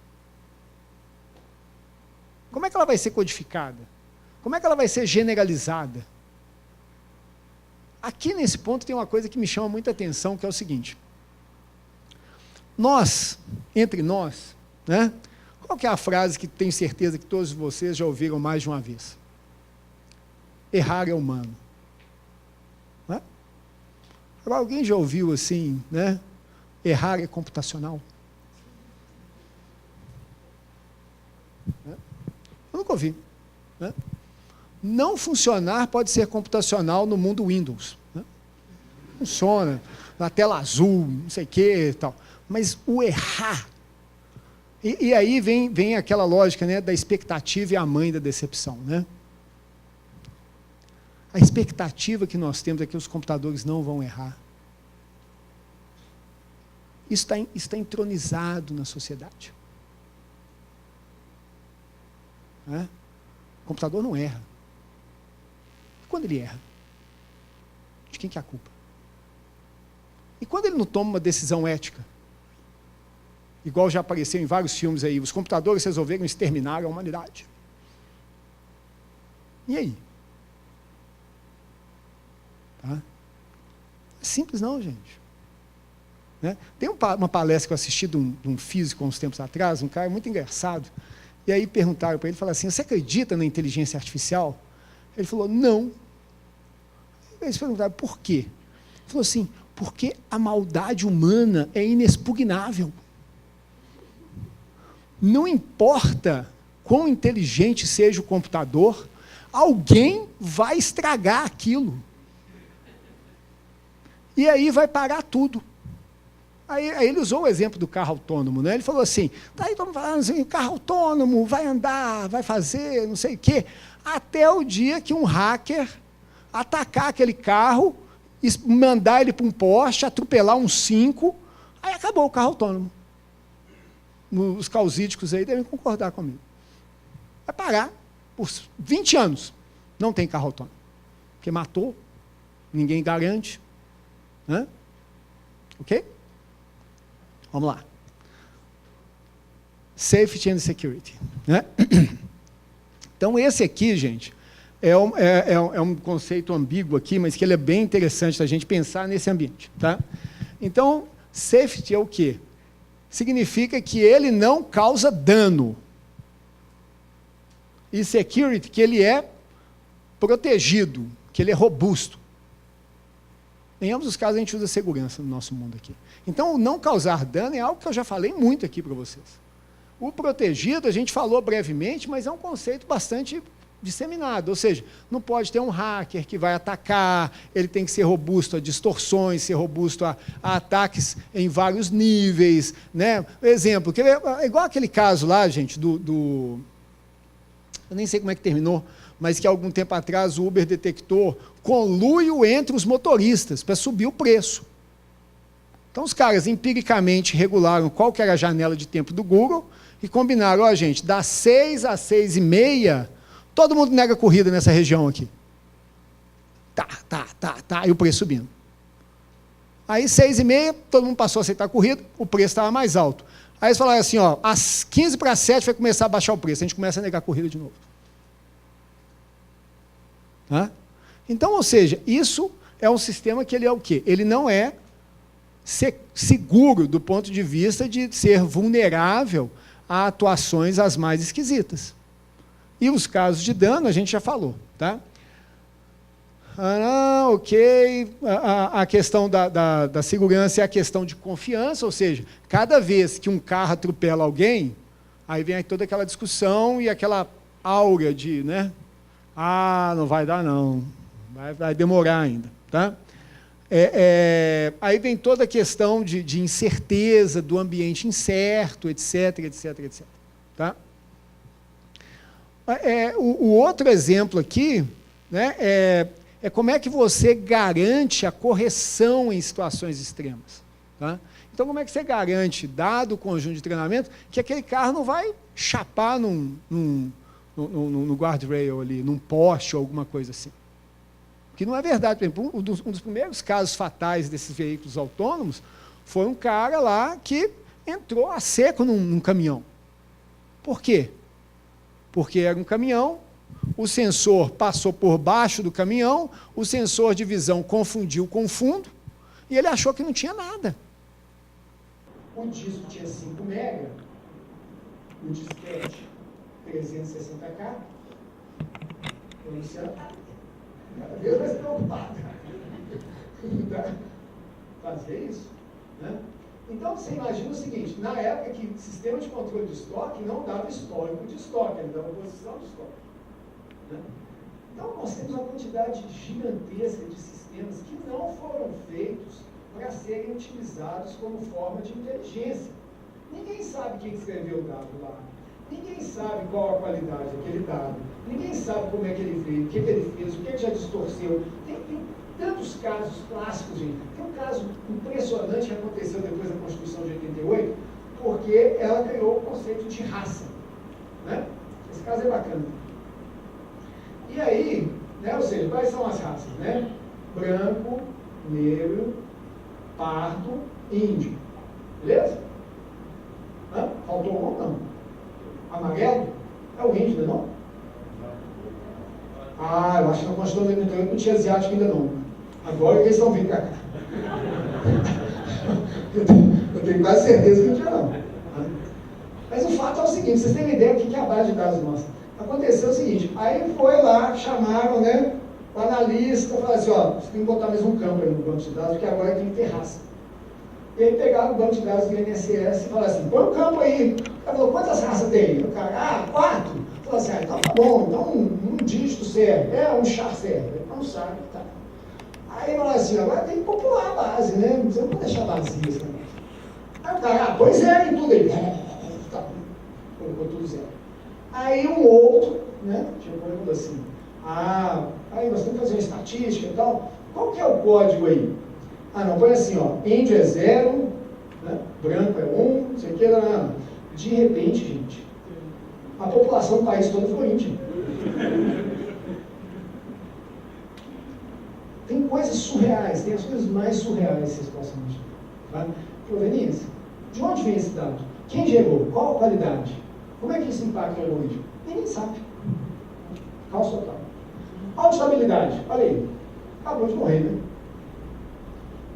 Como é que ela vai ser codificada? Como é que ela vai ser generalizada? Aqui nesse ponto tem uma coisa que me chama muita atenção, que é o seguinte. Nós, entre nós, né, qual que é a frase que tenho certeza que todos vocês já ouviram mais de uma vez? Errar é humano. Né? Agora, alguém já ouviu assim, né? Errar é computacional? Eu nunca ouvi. Né? Não funcionar pode ser computacional no mundo Windows. Né? Funciona, na tela azul, não sei o que e tal. Mas o errar... E aí vem aquela lógica, né, da expectativa e a mãe da decepção. Né? A expectativa que nós temos é que os computadores não vão errar. Isso está entronizado na sociedade. Né? O computador não erra. E quando ele erra? De quem que é a culpa? E quando ele não toma uma decisão ética? Igual já apareceu em vários filmes aí, os computadores resolveram exterminar a humanidade. E aí? Tá? Não é simples não, gente. Né? Tem uma palestra que eu assisti de um físico há uns tempos atrás, um cara muito engraçado, e aí perguntaram para ele, falaram assim, você acredita na inteligência artificial? Ele falou, não. Eles perguntaram, por quê? Ele falou assim, porque a maldade humana é inexpugnável. Não importa quão inteligente seja o computador, alguém vai estragar aquilo. E aí vai parar tudo. Aí ele usou o exemplo do carro autônomo, né? Ele falou assim, tá aí todo mundo falando assim, carro autônomo, vai andar, vai fazer, não sei o quê, até o dia que um hacker atacar aquele carro, mandar ele para um poste, atropelar uns 5, aí acabou o carro autônomo. Os causídicos aí devem concordar comigo. Vai parar. por 20 anos, não tem carro autônomo. Porque matou, ninguém garante. Né? Ok? Vamos lá. Safety and Security. Né? Então, esse aqui, gente, é um conceito ambíguo aqui, mas que ele é bem interessante da gente pensar nesse ambiente. Tá? Então, safety é o quê? Significa que ele não causa dano. E security, que ele é protegido, que ele é robusto. Em ambos os casos, a gente usa segurança no nosso mundo aqui. Então, o não causar dano é algo que eu já falei muito aqui para vocês. O protegido, a gente falou brevemente, mas é um conceito bastante disseminado. Ou seja, não pode ter um hacker que vai atacar, ele tem que ser robusto a distorções, ser robusto a ataques em vários níveis. Né? Exemplo, igual aquele caso lá, gente, eu nem sei como é que terminou, mas que há algum tempo atrás o Uber detectou conluio entre os motoristas para subir o preço. Então os caras empiricamente regularam qual que era a janela de tempo do Google e combinaram, ó gente, das 6 às 6h30, todo mundo nega corrida nessa região aqui. Tá, e o preço subindo. Aí 6h30, todo mundo passou a aceitar a corrida, o preço estava mais alto. Aí eles falaram assim, ó, às 6:45 vai começar a baixar o preço, a gente começa a negar a corrida de novo. Tá? Então, ou seja, isso é um sistema que ele é o quê? Ele não é seguro do ponto de vista de ser vulnerável a atuações as mais esquisitas. E os casos de dano a gente já falou. Tá? Ok, a questão da segurança é a questão de confiança, ou seja, cada vez que um carro atropela alguém, aí vem toda aquela discussão e aquela aura de, né? Não vai dar não, vai demorar ainda. Tá? Aí vem toda a questão de incerteza, do ambiente incerto, etc. Tá? O outro exemplo aqui, né, é como é que você garante a correção em situações extremas. Tá? Então, como é que você garante, dado o conjunto de treinamento, que aquele carro não vai chapar no guardrail ali, num poste ou alguma coisa assim? Que não é verdade. Por exemplo, um dos primeiros casos fatais desses veículos autônomos foi um cara lá que entrou a seco num caminhão. Por quê? Porque era um caminhão, o sensor passou por baixo do caminhão, o sensor de visão confundiu com o fundo, e ele achou que não tinha nada. O disco tinha 5 MB, o disquete 360K, o Luciano cada vez mais preocupado. Fazer isso. Né? Então, você imagina o seguinte, na época que o sistema de controle de estoque não dava histórico de estoque, ele dava posição de estoque. Né? Então, nós temos uma quantidade gigantesca de sistemas que não foram feitos para serem utilizados como forma de inteligência. Ninguém sabe quem escreveu o dado lá. Ninguém sabe qual a qualidade daquele dado. Ninguém sabe como é que ele veio, o que ele fez, o que ele já distorceu. Tem tantos casos clássicos, gente. Tem um caso impressionante que aconteceu depois da Constituição de 88, porque ela criou o conceito de raça. Né? Esse caso é bacana. E aí, né, ou seja, quais são as raças? Né? Branco, negro, pardo, índio. Beleza? Faltou um ou não? Amarelo? É o índio, não? Eu acho que na Constituição de 88 não tinha asiático ainda não. Agora eles estão vindo para cá. Eu tenho quase certeza que não tinha não. Mas o fato é o seguinte, vocês têm uma ideia do que é a base de dados nossa. Aconteceu o seguinte, aí foi lá, chamaram, né, o analista, falaram assim, você tem que botar mais um campo aí no banco de dados, porque agora tem que ter raça. E aí pegaram o banco de dados do INSS e falaram assim, põe um campo aí. O cara falou, quantas raças tem? O cara, 4. Falou assim, então tá bom, então um dígito serve, um char serve. Não sabe, tá. Aí falou assim, agora tem que popular a base, né? Você não pode deixar vazia esse negócio. Aí o cara, põe zero em tudo aí. Tá, colocou tudo zero. Aí um outro, né, falou assim, aí nós temos que fazer uma estatística e tal. Qual que é o código aí? Não, põe assim, índio é 0, né, branco é 1, não sei o que, não. De repente, gente, A população do país todo ficou índia. Tem coisas surreais, tem as coisas mais surreais que vocês possam imaginar. Tá? Proveniência. De onde vem esse dado? Quem gerou? Qual a qualidade? Como é que isso impacta o algoritmo? Ninguém sabe. Caos total. Auditabilidade. Olha aí. Acabou de morrer, né?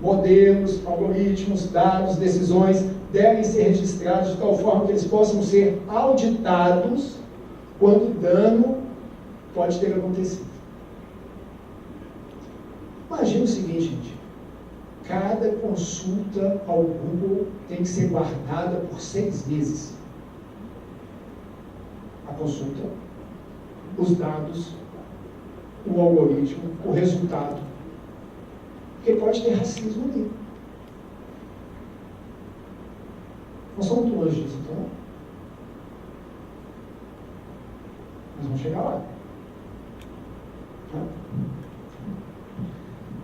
Modelos, algoritmos, dados, decisões devem ser registrados de tal forma que eles possam ser auditados quando o dano pode ter acontecido. Imagina o seguinte, gente. Cada consulta ao Google tem que ser guardada por 6 meses. A consulta, os dados, o algoritmo, o resultado. Porque pode ter racismo ali. Nós somos muito longe disso, então. Mas vamos chegar lá.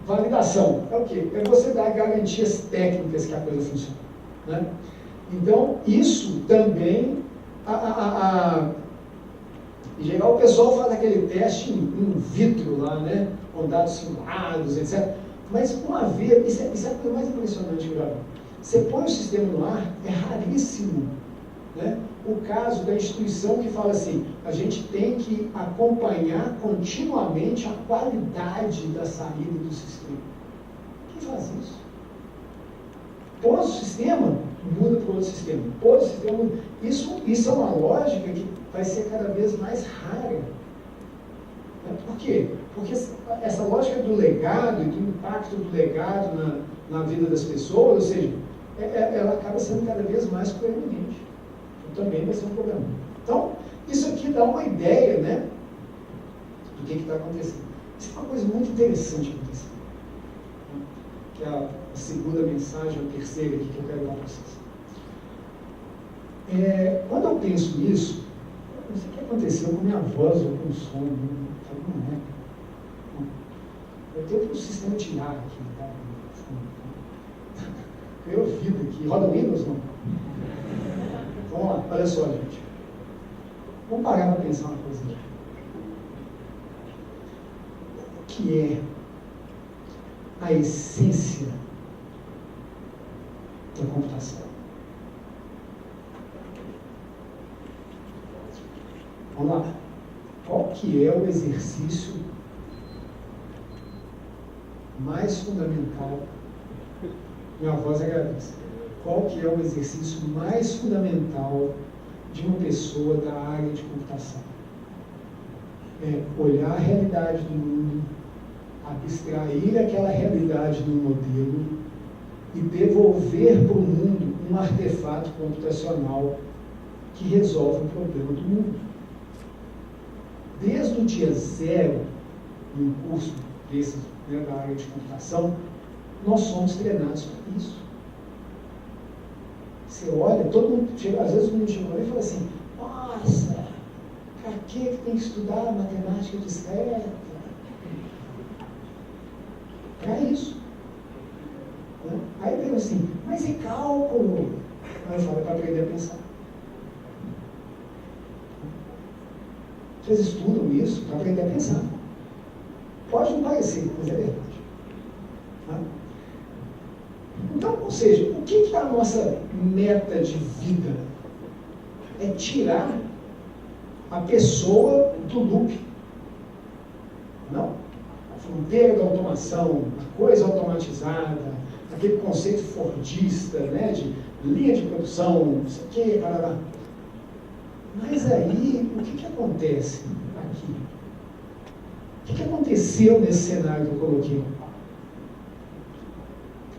Validação é o quê? É você dar garantias técnicas que a coisa funciona. Né? Então, isso também, em geral, o pessoal faz aquele teste in vitro lá, né? Com dados simulados, etc. Mas uma vez, isso é a coisa mais impressionante, Gabriel. Você põe o sistema no ar, é raríssimo. Né? O caso da instituição que fala assim, a gente tem que acompanhar continuamente a qualidade da saída do sistema. Quem faz isso? Pôs o sistema, muda para outro sistema. Pôs o sistema, muda. Isso é uma lógica que vai ser cada vez mais rara. Por quê? Porque essa lógica do legado e do impacto do legado na vida das pessoas, ou seja, ela acaba sendo cada vez mais proeminente. Também vai ser um problema. Então, isso aqui dá uma ideia, né, do que está acontecendo. Isso é uma coisa muito interessante acontecendo. Que é a segunda mensagem, a terceira aqui que eu quero dar para vocês. Quando eu penso nisso, não sei o que aconteceu com minha voz ou com o som, não é. Eu tenho um sistema de ar aqui, tá? Eu ouvido aqui. Roda o Windows, não? Vamos lá, olha só, gente. Vamos parar para pensar uma coisa aqui. O que é a essência da computação? Vamos lá. Qual que é o exercício mais fundamental? Minha voz agradece. Qual que é o exercício mais fundamental de uma pessoa da área de computação? É olhar a realidade do mundo, abstrair aquela realidade do modelo e devolver para o mundo um artefato computacional que resolve o problema do mundo. Desde o dia zero, num curso desses, né, da área de computação, nós somos treinados para isso. Você olha, todo mundo chega, às vezes o mundo chega e fala assim, nossa, para que tem que estudar matemática discreta? Para isso. Né? Aí eu digo assim, mas e cálculo? Aí eu falo, é para aprender a pensar. Vocês estudam isso para aprender a pensar. Pode não parecer, mas é verdade. Tá? Então, ou seja, o que é a nossa meta de vida? É tirar a pessoa do loop. Não? A fronteira da automação, a coisa automatizada, aquele conceito fordista, né, de linha de produção, não sei o que, parará. Mas aí, o que acontece aqui? O que aconteceu nesse cenário que eu coloquei?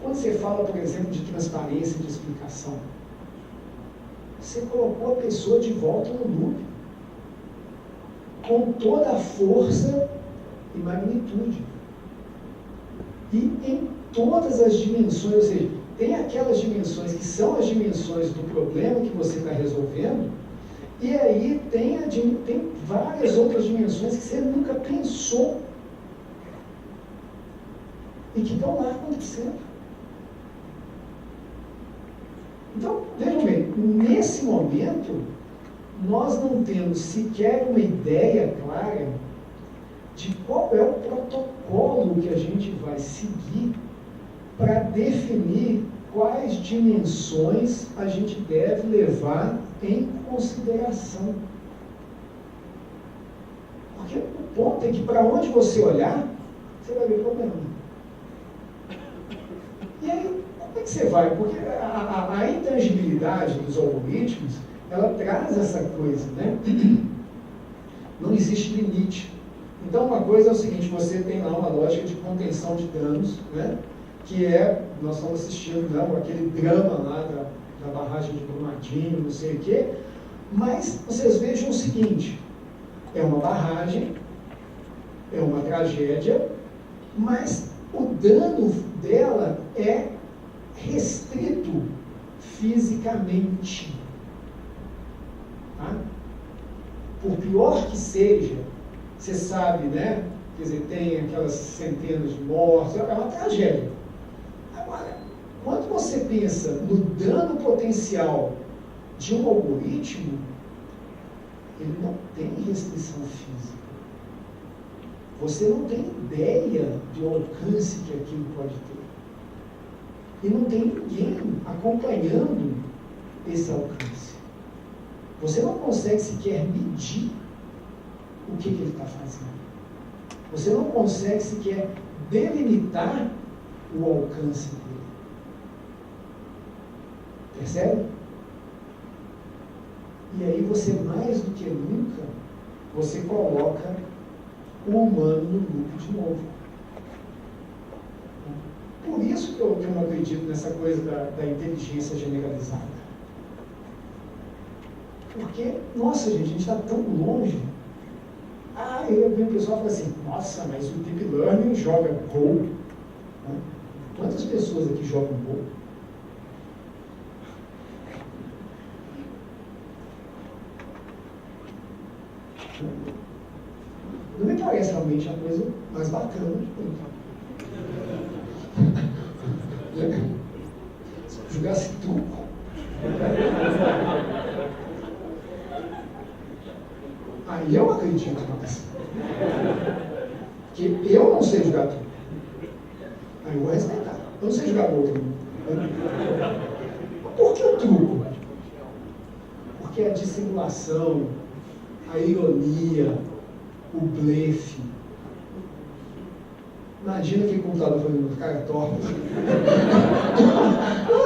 Quando você fala, por exemplo, de transparência, de explicação, você colocou a pessoa de volta no loop, com toda a força e magnitude. E em todas as dimensões, ou seja, tem aquelas dimensões que são as dimensões do problema que você está resolvendo, e aí tem várias outras dimensões que você nunca pensou e que estão lá acontecendo. Então, vejam bem, nesse momento, nós não temos sequer uma ideia clara de qual é o protocolo que a gente vai seguir para definir quais dimensões a gente deve levar em consideração. Porque o ponto é que para onde você olhar, você vai ver problema. E aí, como é que você vai? Porque a intangibilidade dos algoritmos, ela traz essa coisa, né? Não existe limite. Então, uma coisa é o seguinte, você tem lá uma lógica de contenção de danos, né? Que é, nós estamos assistindo, né, aquele drama lá da barragem de Brumadinho, não sei o quê, mas vocês vejam o seguinte, é uma barragem, é uma tragédia, mas o dano dela é restrito fisicamente. Tá? Por pior que seja, você sabe, né? Quer dizer, tem aquelas centenas de mortes, é uma tragédia. Agora, quando você pensa no dano potencial de um algoritmo, ele não tem restrição física. Você não tem ideia do alcance que aquilo pode ter. E não tem ninguém acompanhando esse alcance. Você não consegue sequer medir o que ele está fazendo. Você não consegue sequer delimitar o alcance dele. Percebe? E aí você, mais do que nunca, você coloca o humano no grupo de novo. Por isso que eu não acredito nessa coisa da inteligência generalizada. Porque, nossa gente, a gente está tão longe. Eu vi o pessoal falar assim, nossa, mas o Deep Learning joga Go. Quantas pessoas aqui jogam Go? Não me parece realmente a coisa mais bacana de brincar. Se jogasse truco. Aí eu acredito mais. Porque eu não sei jogar truco. Aí eu vou respeitar. Eu não sei jogar outro. Por que o truco? Porque a dissimulação, a ironia, o blefe. Imagina que o computador fazendo cara torta.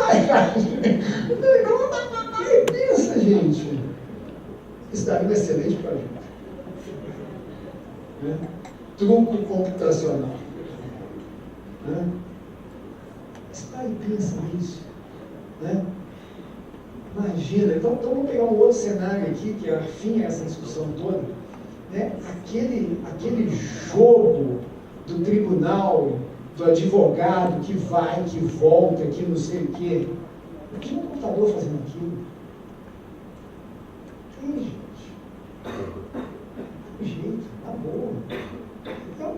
Ai, cara. Pensa, gente. Isso daria um excelente projeto. Né? Truco computacional. Né? Você para e pensa nisso. Né? Imagina, então vamos pegar um outro cenário aqui, que afim a essa discussão toda, né? Aquele jogo do tribunal, do advogado que vai, que volta, que não sei o quê. Imagina um computador fazendo aquilo. Tem, gente. Tem jeito, tá bom. Então,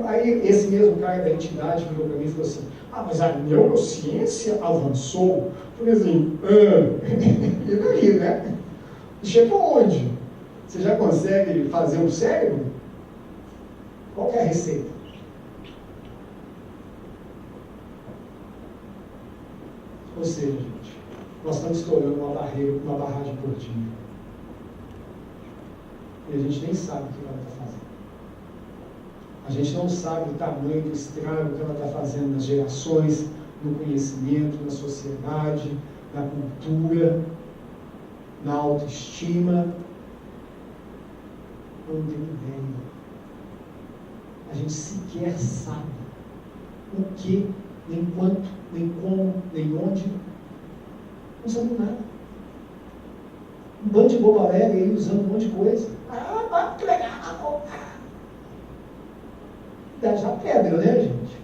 aí esse mesmo cara da entidade virou para mim e falou assim, mas a neurociência avançou. Eu falei assim, e daí, né? E chegou onde? Você já consegue fazer um cérebro? Qual que é a receita? Ou seja, gente, nós estamos estourando uma barragem por dia. E a gente nem sabe o que ela está fazendo. A gente não sabe o tamanho do estrago que ela está fazendo nas gerações, no conhecimento, na sociedade, na cultura, na autoestima. Não tem ideia. A gente sequer sabe o que, nem quanto, nem como, nem onde. Não sabe nada. Um bando de bobo alegre aí usando um monte de coisa. Que legal! Dá já pedra, né, gente?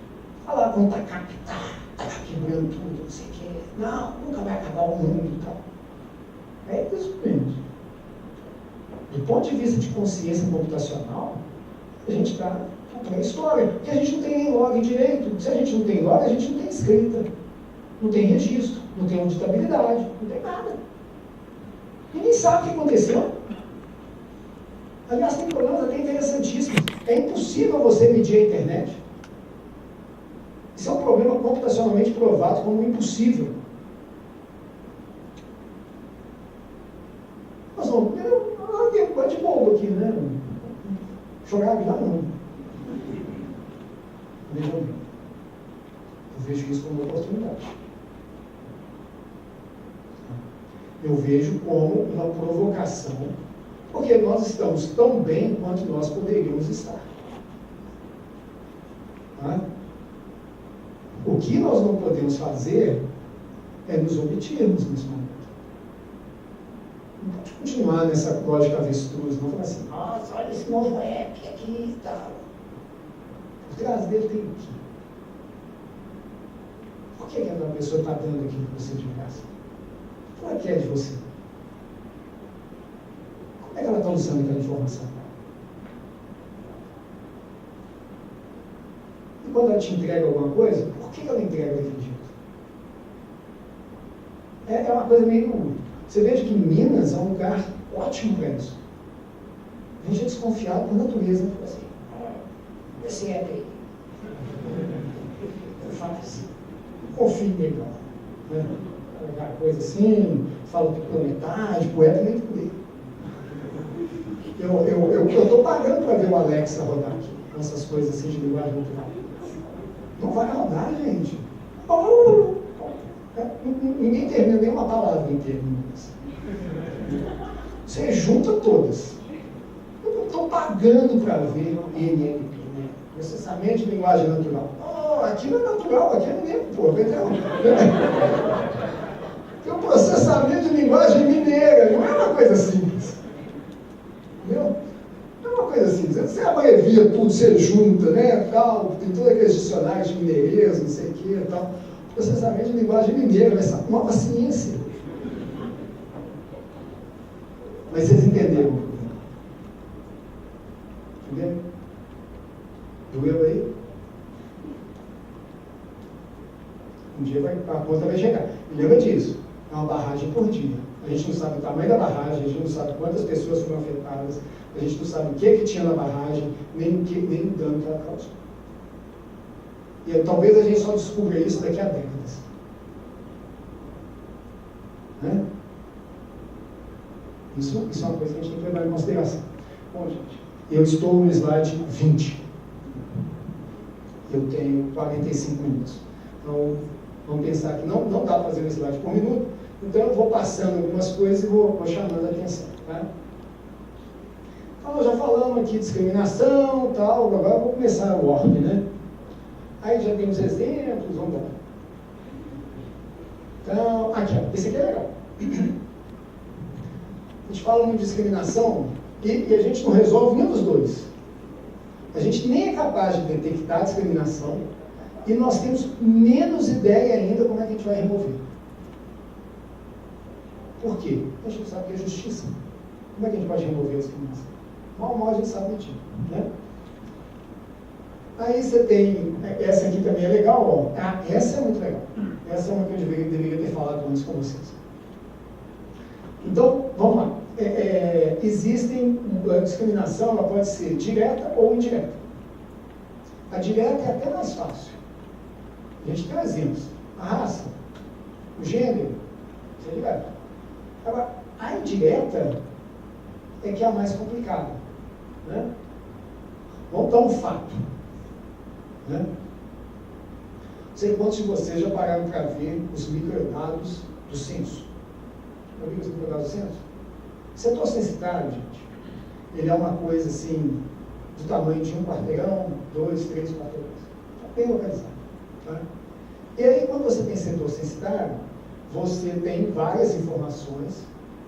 Falar conta capital, tá quebrando tudo, não sei o quê. Não, nunca vai acabar o mundo e tal. É isso, gente. Do ponto de vista de consciência computacional, a gente está na história. Porque a gente não tem nem log direito. Se a gente não tem log, a gente não tem escrita. Não tem registro, não tem auditabilidade, não tem nada. Ninguém sabe o que aconteceu. Aliás, tem problemas até interessantíssimos. É impossível você medir a internet. Isso é um problema computacionalmente provado como impossível. Nós vamos ter um de bobo aqui, né? Jogar lá não. Veja bem. Eu vejo isso como uma oportunidade. Eu vejo como uma provocação, porque nós estamos tão bem quanto nós poderíamos estar. Tá? O que nós não podemos fazer é nos omitirmos nesse momento. Não pode continuar nessa lógica avestruz, não falar assim, nossa, olha esse novo app aqui e tal. Por trás dele tem o quê? Por que aquela pessoa está dando aquilo para você de graça? O que ela quer de você? Como é que ela está usando aquela informação? E quando ela te entrega alguma coisa, por que ela entrega daquele jeito? É uma coisa meio... Você veja que Minas é um lugar ótimo para isso. A gente é desconfiado por natureza. Né? Assim, esse app aí. Eu falo assim, confio legal. Né? Aquela coisa assim, fala pela metade, poeta nem por aí. Eu estou pagando para ver o Alexa rodar aqui, essas coisas assim de linguagem natural. Não vai rodar, gente. Ninguém termina nenhuma palavra inteira. Você junta todas. Eu não estou pagando para ver NLP, né? Processamento de linguagem natural. Oh, aqui não é natural, aqui é mineiro, pô. Tem um processamento de linguagem mineira, não é uma coisa simples. Entendeu? Não é uma coisa simples. Você abrevia tudo, você junta, né? Tal, tem todos aqueles dicionários de mineirês, não sei o que tal. Processamento de linguagem mineira, vai ser uma ciência. Mas vocês entenderam? Entendeu? Doeu aí? Um dia a conta vai chegar. E lembra disso, é uma barragem por dia. A gente não sabe o tamanho da barragem, a gente não sabe quantas pessoas foram afetadas, a gente não sabe o que tinha na barragem, nem o dano que ela causou. E talvez a gente só descubra isso daqui a décadas. Né? Isso é uma coisa que a gente tem que levar em consideração. Bom, gente, eu estou no slide 20. Eu tenho 45 minutos. Então, vamos pensar que não dá para fazer um slide por minuto, então eu vou passando algumas coisas e vou chamando a atenção. Tá? Então, nós já falamos aqui de discriminação e tal, agora eu vou começar o ordem, né? Aí já temos exemplos, vamos lá. Então, aqui, ó, esse aqui é legal. A gente fala muito de discriminação e a gente não resolve nenhum dos dois. A gente nem é capaz de detectar a discriminação e nós temos menos ideia ainda como é que a gente vai remover. Por quê? A gente não sabe o que é justiça. Como é que a gente pode remover a discriminação? Mal a gente sabe mentir, né? Aí você tem, essa aqui também é legal, ó. Ah, essa é muito legal. Essa é uma que eu deveria ter falado antes com vocês. Então, vamos lá. A discriminação, ela pode ser direta ou indireta. A direta é até mais fácil. A gente tem exemplos. A raça, o gênero, isso é direto. Agora, a indireta é que é a mais complicada. Né? Vamos dar um fato. Né? Não sei quantos de vocês já pararam para ver os microdados do censo. Já viram os microdados do censo? Setor censitário, gente, ele é uma coisa assim, do tamanho de um quarteirão, 2, 3 quarteirões. Está bem localizado. Tá? E aí, quando você tem setor censitário, você tem várias informações,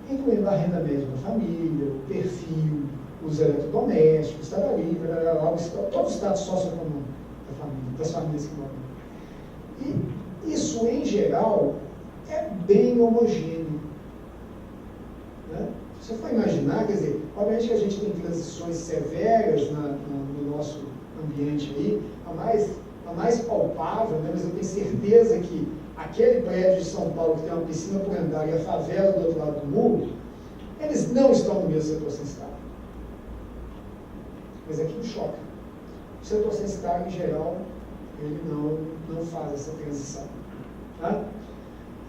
incluindo a renda média da família, o perfil, os eletrodomésticos, todo o status socioeconômico da família, das famílias que moram. E isso, em geral, é bem homogêneo. Né? Se você for imaginar, quer dizer, obviamente que a gente tem transições severas no nosso ambiente aí, a mais palpável, né? Mas eu tenho certeza que aquele prédio de São Paulo que tem uma piscina por andar e a favela do outro lado do muro, eles não estão no mesmo setor censitário. Mas aquilo choca. O setor censitário, em geral, ele não faz essa transição. Tá?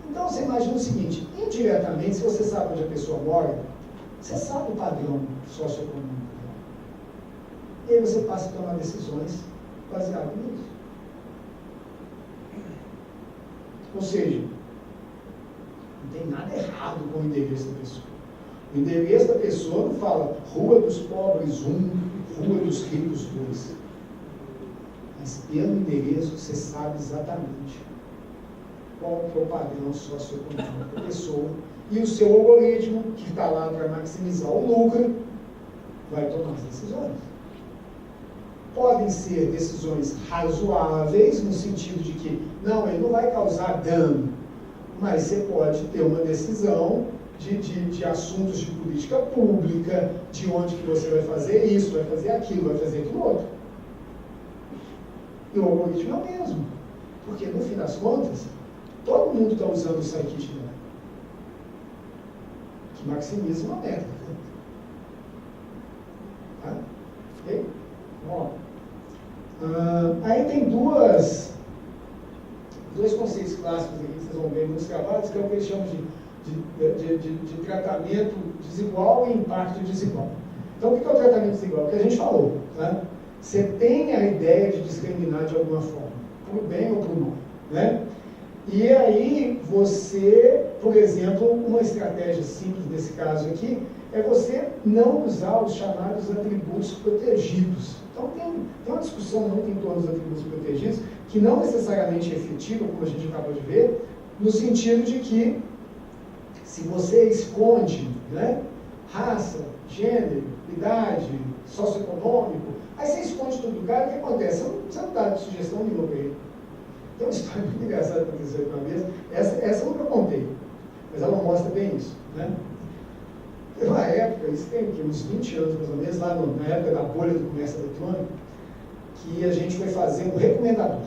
Então, você imagina o seguinte, indiretamente, se você sabe onde a pessoa mora, você sabe o padrão socioeconômico dela. E aí você passa a tomar decisões baseadas nisso. Ou seja, não tem nada errado com o endereço da pessoa. O endereço da pessoa não fala Rua dos Pobres 1, Rua dos Ricos 2. Mas pelo endereço você sabe exatamente qual que é o padrão socioeconômico da pessoa. E o seu algoritmo, que está lá para maximizar o lucro, vai tomar as decisões. Podem ser decisões razoáveis, no sentido de que, não, ele não vai causar dano, mas você pode ter uma decisão de assuntos de política pública, de onde que você vai fazer isso, vai fazer aquilo, vai fazer aquilo outro. E o algoritmo é o mesmo. Porque, no fim das contas, todo mundo está usando o scikit dela, que maximiza uma métrica. Tá? Ok? Bom. Aí tem dois conceitos clássicos aqui que vocês vão ver nos trabalhos, que é o que eles chamam de tratamento desigual e impacto desigual. Então, o que é o tratamento desigual? O que a gente falou. Né? Você tem a ideia de discriminar de alguma forma, para o bem ou para o mal. Né? E aí, você, por exemplo, uma estratégia simples nesse caso aqui, é você não usar os chamados atributos protegidos. Então, tem uma discussão muito em torno dos atributos protegidos, que não necessariamente é efetiva, como a gente acabou de ver, no sentido de que, se você esconde, né, raça, gênero, idade, socioeconômico, aí você esconde tudo do cara, o que acontece? Você não dá sugestão nenhuma para ele. Tem uma história muito engraçada que aconteceu uma vez, essa eu nunca contei, mas ela mostra bem isso. Né? Teve uma época, isso tem uns 20 anos mais ou menos, lá na época da bolha do comércio eletrônico, que a gente foi fazer um recomendador.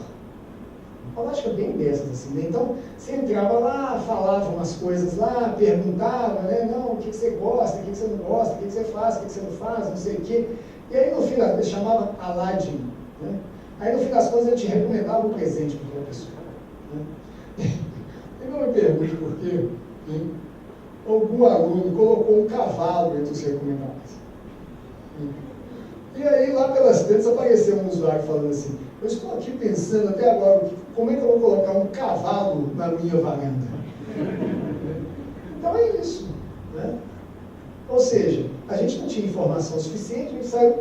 Uma prática bem dessas, assim, né? Então, você entrava lá, falava umas coisas lá, perguntava, né? Não, o que você gosta, o que você não gosta, o que você faz, o que você não faz, não sei o quê. E aí, no fim, ele chamava Aladdin, né? Aí, no fim das contas, ele te recomendava um presente para aquela pessoa. Né? Eu não me pergunto por quê, né? Algum aluno colocou um cavalo entre os recomendados. E aí, lá pelas tantas, apareceu um usuário falando assim, eu estou aqui pensando até agora, como é que eu vou colocar um cavalo na minha varanda? Então é isso. Né? Ou seja, a gente não tinha informação suficiente, a gente saiu,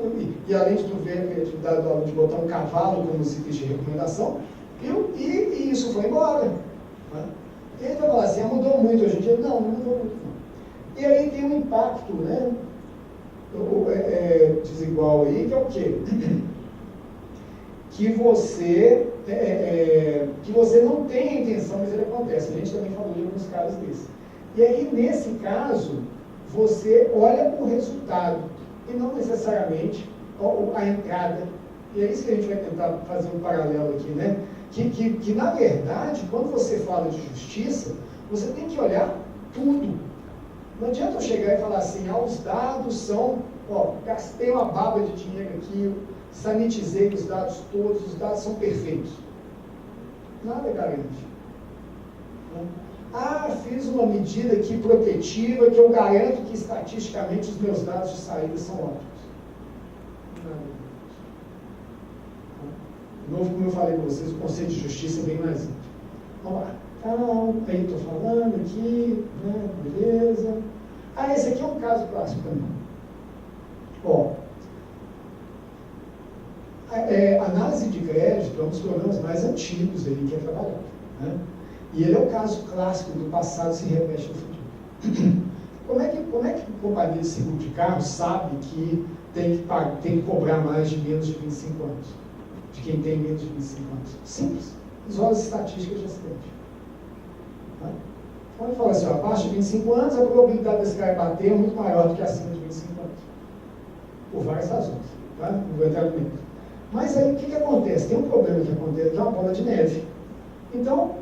e além de ver a criatividade do aluno de botar um cavalo como item de recomendação, e isso foi embora. Né? E ele vai falar assim, mudou muito hoje em dia. Não mudou muito. Não. E aí tem um impacto, né, desigual aí, que é o quê? Que você não tem a intenção, mas ele acontece. A gente também falou de alguns casos desses. E aí, nesse caso, você olha para o resultado, e não necessariamente a entrada. E é isso que a gente vai tentar fazer um paralelo aqui, né? Que na verdade, quando você fala de justiça, você tem que olhar tudo. Não adianta eu chegar e falar assim, os dados são, gastei uma baba de dinheiro aqui, sanitizei os dados todos, os dados são perfeitos. Nada garante. Fiz uma medida aqui protetiva que eu garanto que estatisticamente os meus dados de saída são ótimos. Nada garante. De novo, como eu falei para vocês, o conceito de justiça é bem mais amplo. Vamos lá. Aí estou falando aqui, né, beleza. Esse aqui é um caso clássico também. Análise de crédito é um dos programas mais antigos aí que é trabalhado. Né? E ele é um caso clássico do passado se repete no futuro. Como é que a companhia de seguro de carro sabe que tem que cobrar mais de menos de 25 anos? De quem tem menos de 25 anos? Simples. Isola as estatísticas de acidente. Tá? Então ele fala assim, abaixo de 25 anos, a probabilidade desse cara bater é muito maior do que acima de 25 anos. Por várias razões. Tá? Não vou entrar no mérito. Mas aí o que acontece? Tem um problema que acontece, que é uma bola de neve. Então,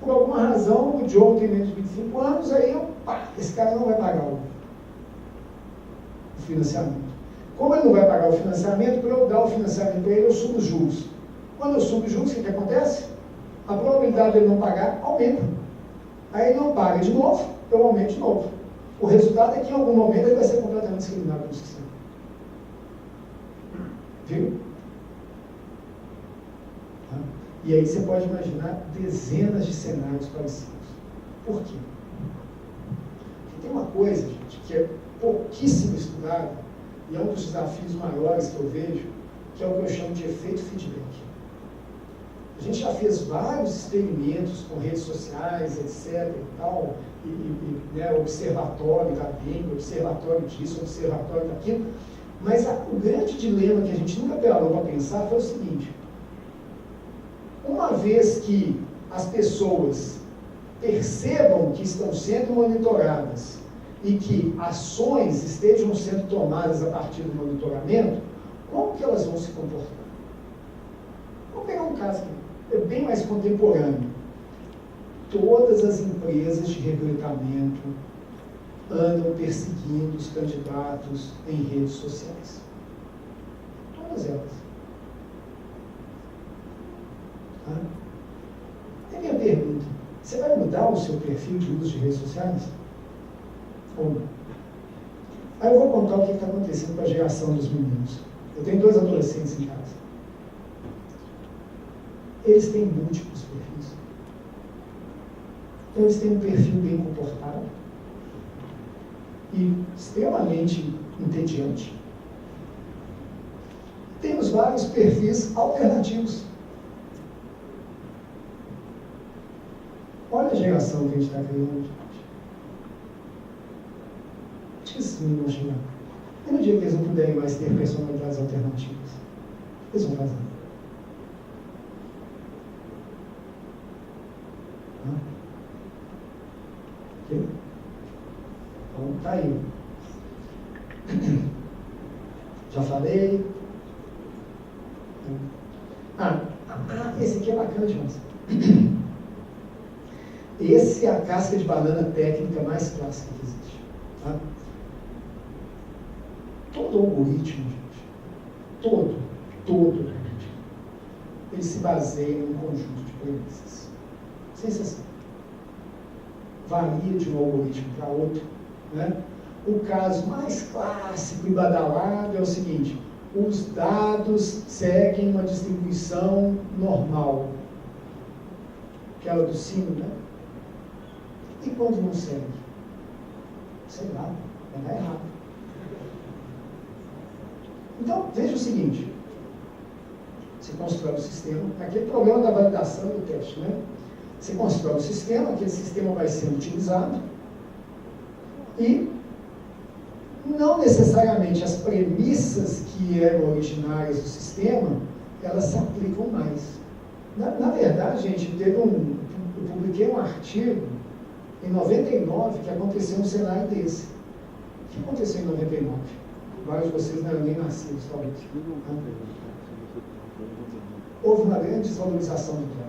por alguma razão, o Joe tem menos de 25 anos, aí esse cara não vai pagar o financiamento. Como ele não vai pagar o financiamento, para eu dar o financiamento para ele, eu subo os juros. Quando eu subo os juros, o que acontece? A probabilidade de ele não pagar aumenta. Aí ele não paga de novo, eu aumento de novo. O resultado é que em algum momento ele vai ser completamente discriminado pelo sistema. Viu? E aí você pode imaginar dezenas de cenários parecidos. Por quê? Porque tem uma coisa, gente, que é pouquíssimo estudada, e é um dos desafios maiores que eu vejo, que é o que eu chamo de efeito feedback. A gente já fez vários experimentos com redes sociais, etc. e tal, né, observatório da dengue, observatório disso, observatório daquilo, mas o grande dilema que a gente nunca parou para pensar foi o seguinte: uma vez que as pessoas percebam que estão sendo monitoradas e que ações estejam sendo tomadas a partir do monitoramento, como que elas vão se comportar? Vamos pegar um caso que é bem mais contemporâneo. Todas as empresas de recrutamento andam perseguindo os candidatos em redes sociais. Todas elas. É minha pergunta: você vai mudar o seu perfil de uso de redes sociais? Ou não? Aí eu vou contar o que está acontecendo com a geração dos meninos. Eu tenho 2 adolescentes em casa. Eles têm múltiplos perfis. Então, eles têm um perfil bem comportado e extremamente entediante. Temos vários perfis alternativos. Olha a geração que a gente está criando, gente. Acho que esses meninos vão chegar. E no dia que eles não puderem mais ter personalidades alternativas, eles vão fazer. Ok? Então, tá aí. Já falei. Esse aqui é bacana demais. Esse é a casca de banana técnica mais clássica que existe. Tá? Todo algoritmo, gente, todo algoritmo, ele se baseia em um conjunto de premissas. Sem exceção. Varia de um algoritmo para outro. Né? O caso mais clássico e badalado é o seguinte: os dados seguem uma distribuição normal. Aquela do sino, né? E quando não segue? Sei lá, vai dar errado. Então, veja o seguinte: você constrói o sistema, aquele problema da validação do teste, né? Você constrói o sistema, aquele sistema vai sendo utilizado e não necessariamente as premissas que eram originárias do sistema, elas se aplicam mais. Na verdade, gente, eu publiquei um artigo em 99 que aconteceu um cenário desse. O que aconteceu em 99? Vários de vocês não eram nem nascidos, talvez. Houve uma grande desvalorização do dólar.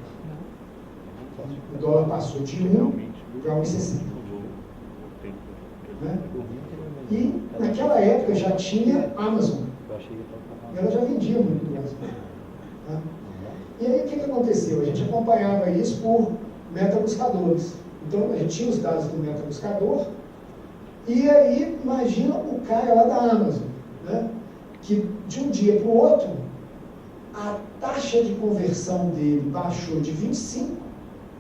O dólar passou de 1 para 1,60. Né? E naquela época já tinha Amazon. E ela já vendia muito no Brasil. Tá? E aí o que aconteceu? A gente acompanhava isso por metabuscadores. Então a gente tinha os dados do metabuscador. E aí imagina o cara lá da Amazon, né? Que de um dia para o outro a taxa de conversão dele baixou de 25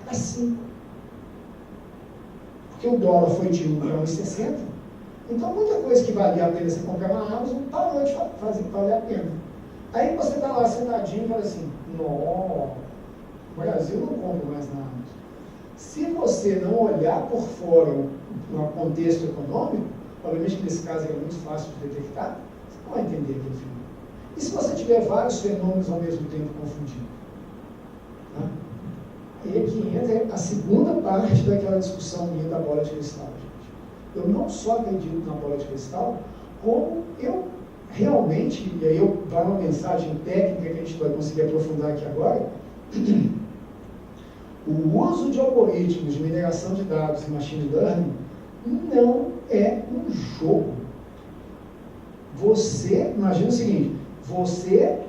para 5. Porque o dólar foi de 1 para 1,60. Então muita coisa que valia a pena você comprar na Amazon parou de valer a pena. Aí você está lá sentadinho e fala assim: não, o Brasil não compra mais na Amazon. Se você não olhar por fora no contexto econômico, obviamente que nesse caso é muito fácil de detectar, você não vai entender aquele fenômeno. E se você tiver vários fenômenos ao mesmo tempo confundindo? Tá? Aí é que entra a segunda parte daquela discussão minha da bola de cristal, gente. Eu não só acredito na bola de cristal, como eu realmente, e aí eu dar uma mensagem técnica que a gente vai conseguir aprofundar aqui agora, o uso de algoritmos de mineração de dados e machine learning não é um jogo. Você, imagina o seguinte, você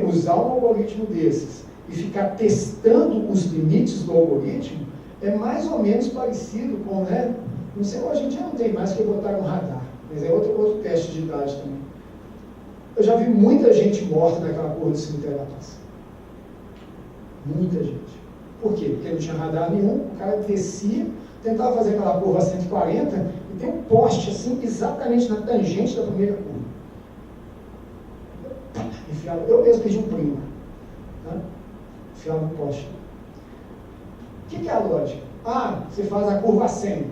usar um algoritmo desses e ficar testando os limites do algoritmo é mais ou menos parecido com, né? Não sei, hoje em dia não tem mais que botar no radar, mas é outro teste de idade também. Eu já vi muita gente morta naquela curva do cemitério da Paz. Muita gente. Por quê? Porque não tinha radar nenhum, o cara descia, tentava fazer aquela curva a 140 e tem um poste assim, exatamente na tangente da primeira curva. Enfiava, eu mesmo pedi um primo, tá? Enfiava no poste. O que é a lógica? Ah, você faz a curva a 100.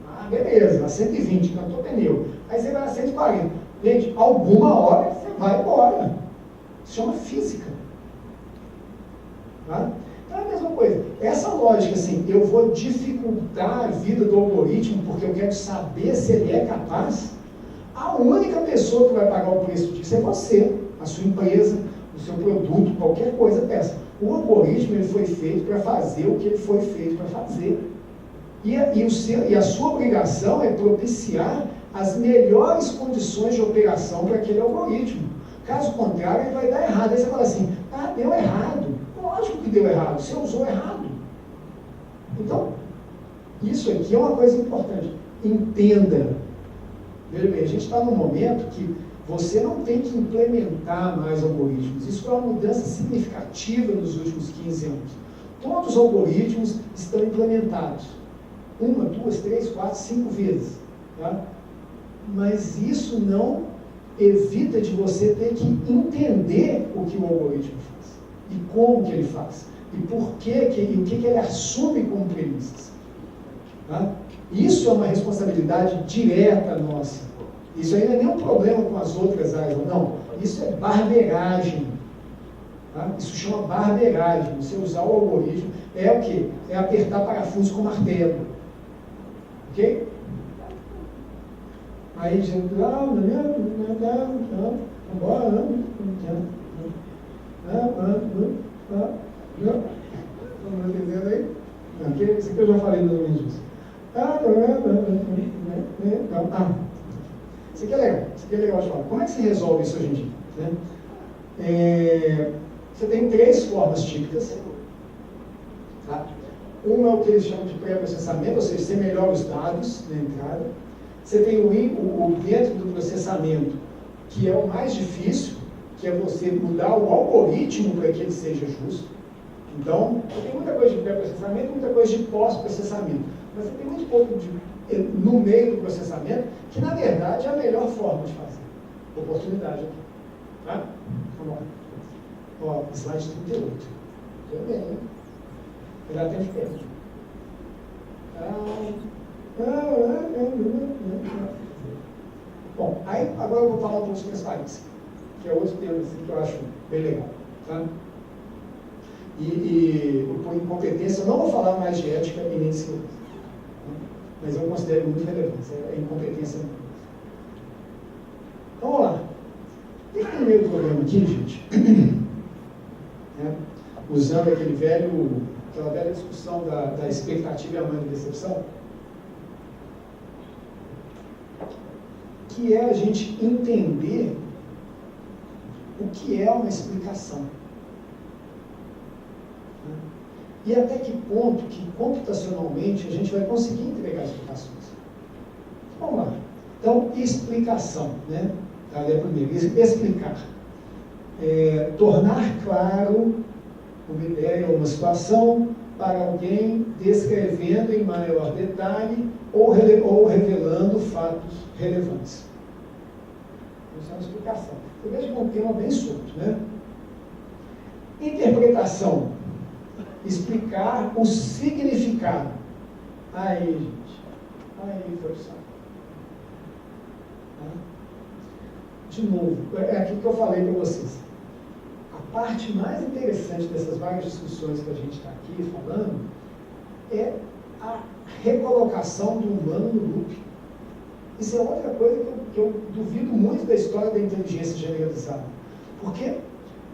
Ah, beleza, a 120, cantou pneu. Aí você vai a 140. Gente, alguma hora você vai embora. Isso chama física. Tá? Então é a mesma coisa. Essa lógica, assim, eu vou dificultar a vida do algoritmo porque eu quero saber se ele é capaz. A única pessoa que vai pagar o preço disso é você, a sua empresa, o seu produto, qualquer coisa dessa. O algoritmo ele foi feito para fazer o que ele foi feito para fazer. E a sua obrigação é propiciar as melhores condições de operação para aquele algoritmo. Caso contrário, ele vai dar errado. Aí você fala assim, ah, deu errado. Lógico que deu errado, você usou errado. Então, isso aqui é uma coisa importante. Entenda. Veja bem, a gente está num momento que você não tem que implementar mais algoritmos. Isso foi uma mudança significativa nos últimos 15 anos. Todos os algoritmos estão implementados. 1, 2, 3, 4, 5 vezes. Tá? Mas isso não evita de você ter que entender o que o algoritmo faz. E como que ele faz. E por que e o que ele assume como premissas. Tá? Isso é uma responsabilidade direta nossa. Isso aí não é nenhum problema com as outras áreas, não. Isso é barbeiragem. Tá? Isso chama barbeiragem. Você usar o algoritmo é o quê? É apertar parafuso com martelo. Ok? Aí já... Vambora. Estão entendendo aí? Isso aqui eu já falei nos meus. Isso aqui é legal de falar. Como é que se resolve isso hoje em dia? Né? Você tem 3 formas típicas. Tá? Uma é o que eles chamam de pré-processamento, ou seja, você melhora os dados na entrada. Você tem o dentro do processamento, que é o mais difícil, que é você mudar o algoritmo para que ele seja justo. Então, tem muita coisa de pré-processamento e muita coisa de pós-processamento. Mas você tem muito pouco no meio do processamento, que na verdade é a melhor forma de fazer. Oportunidade aqui. Tá? Vamos lá. Ó, slide 38. Tudo bem, né? Já tem tempo. Bom, aí agora eu vou falar um pouco de transparência, que é outro tema assim, que eu acho bem legal. Tá? E por incompetência, eu não vou falar mais de ética e nem de segurança. Mas eu considero muito relevante, é incompetência. Então, vamos lá. O que tem no meio do programa aqui, gente? Usando aquela velha discussão da expectativa e a mãe da decepção, que é a gente entender o que é uma explicação. E até que ponto que computacionalmente a gente vai conseguir entregar explicações. Vamos lá. Então, explicação, né? É primeiro, explicar. Tornar claro uma ideia ou uma situação para alguém, descrevendo em maior detalhe ou revelando fatos relevantes. Isso é uma explicação. Você veja que é um tema bem solto, né? Interpretação. Explicar o significado. Aí, gente. Aí foi o saco. De novo, é aquilo que eu falei para vocês. A parte mais interessante dessas várias discussões que a gente está aqui falando é a recolocação do humano no loop. Isso é outra coisa que eu duvido muito da história da inteligência generalizada. Porque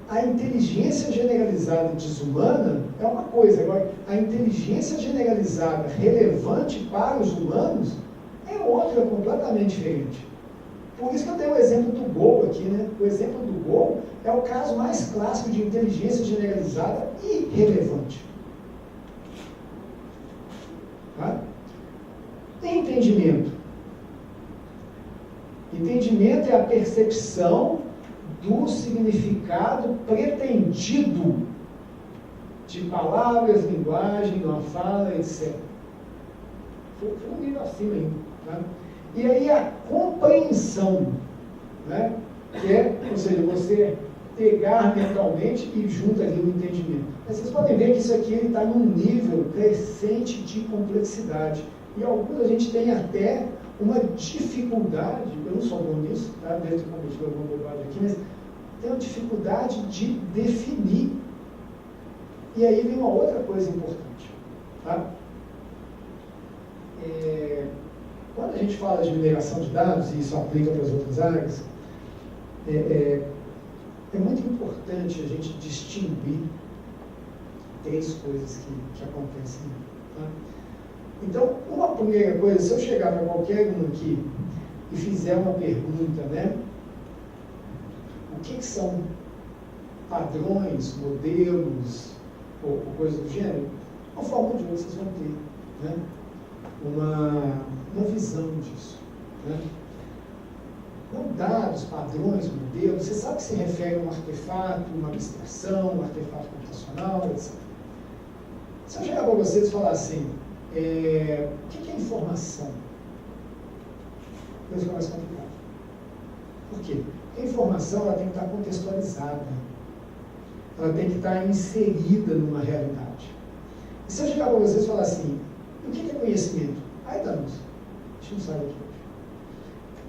a inteligência generalizada desumana é uma coisa, agora a inteligência generalizada relevante para os humanos é outra completamente diferente. Por isso que eu tenho o exemplo do Gol aqui, né? O exemplo do Gol é o caso mais clássico de inteligência generalizada e relevante. Tá? Entendimento. Entendimento é a percepção do significado pretendido de palavras, linguagem, uma fala, etc. Foi um nível acima ainda. Tá? E aí a compreensão, né? Que é, ou seja, você pegar mentalmente e junta ali o entendimento. Mas vocês podem ver que isso aqui está num nível crescente de complexidade. E alguns a gente tem até uma dificuldade, eu não sou bom nisso, tá? Devo ter cometido alguma bobagem aqui, mas tem uma dificuldade de definir. E aí vem uma outra coisa importante. Tá? Quando a gente fala de mineração de dados, e isso aplica para as outras áreas, é muito importante a gente distinguir três coisas que acontecem. Tá? Então, uma primeira coisa, se eu chegar para qualquer um aqui e fizer uma pergunta, né? O que são padrões, modelos, ou coisas do gênero? Uma forma de outra vocês vão ter, né? Uma visão disso. Né? Não dados, padrões, modelos, você sabe que se refere a um artefato, uma abstração, um artefato computacional, etc. Se eu chegar para vocês e falar assim, o que é informação? Coisa mais complicada. Por quê? Porque a informação ela tem que estar contextualizada. Ela tem que estar inserida numa realidade. E se eu chegar para vocês e falar assim, o que é conhecimento? Aí estamos. A gente não sabe aqui hoje.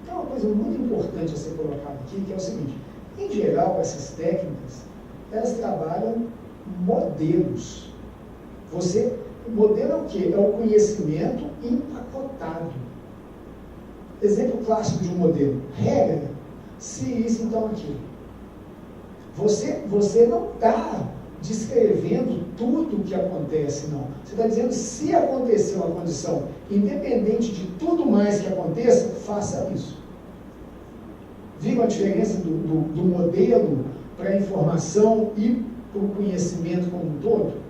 Então, uma coisa muito importante a ser colocada aqui, que é o seguinte, em geral, essas técnicas, elas trabalham modelos. O modelo é o quê? É o conhecimento empacotado. Exemplo clássico de um modelo. Regra, se isso, então aquilo. Você não está descrevendo tudo o que acontece, não. Você está dizendo, se acontecer uma condição, independente de tudo mais que aconteça, faça isso. Viram a diferença do modelo para a informação e para o conhecimento como um todo?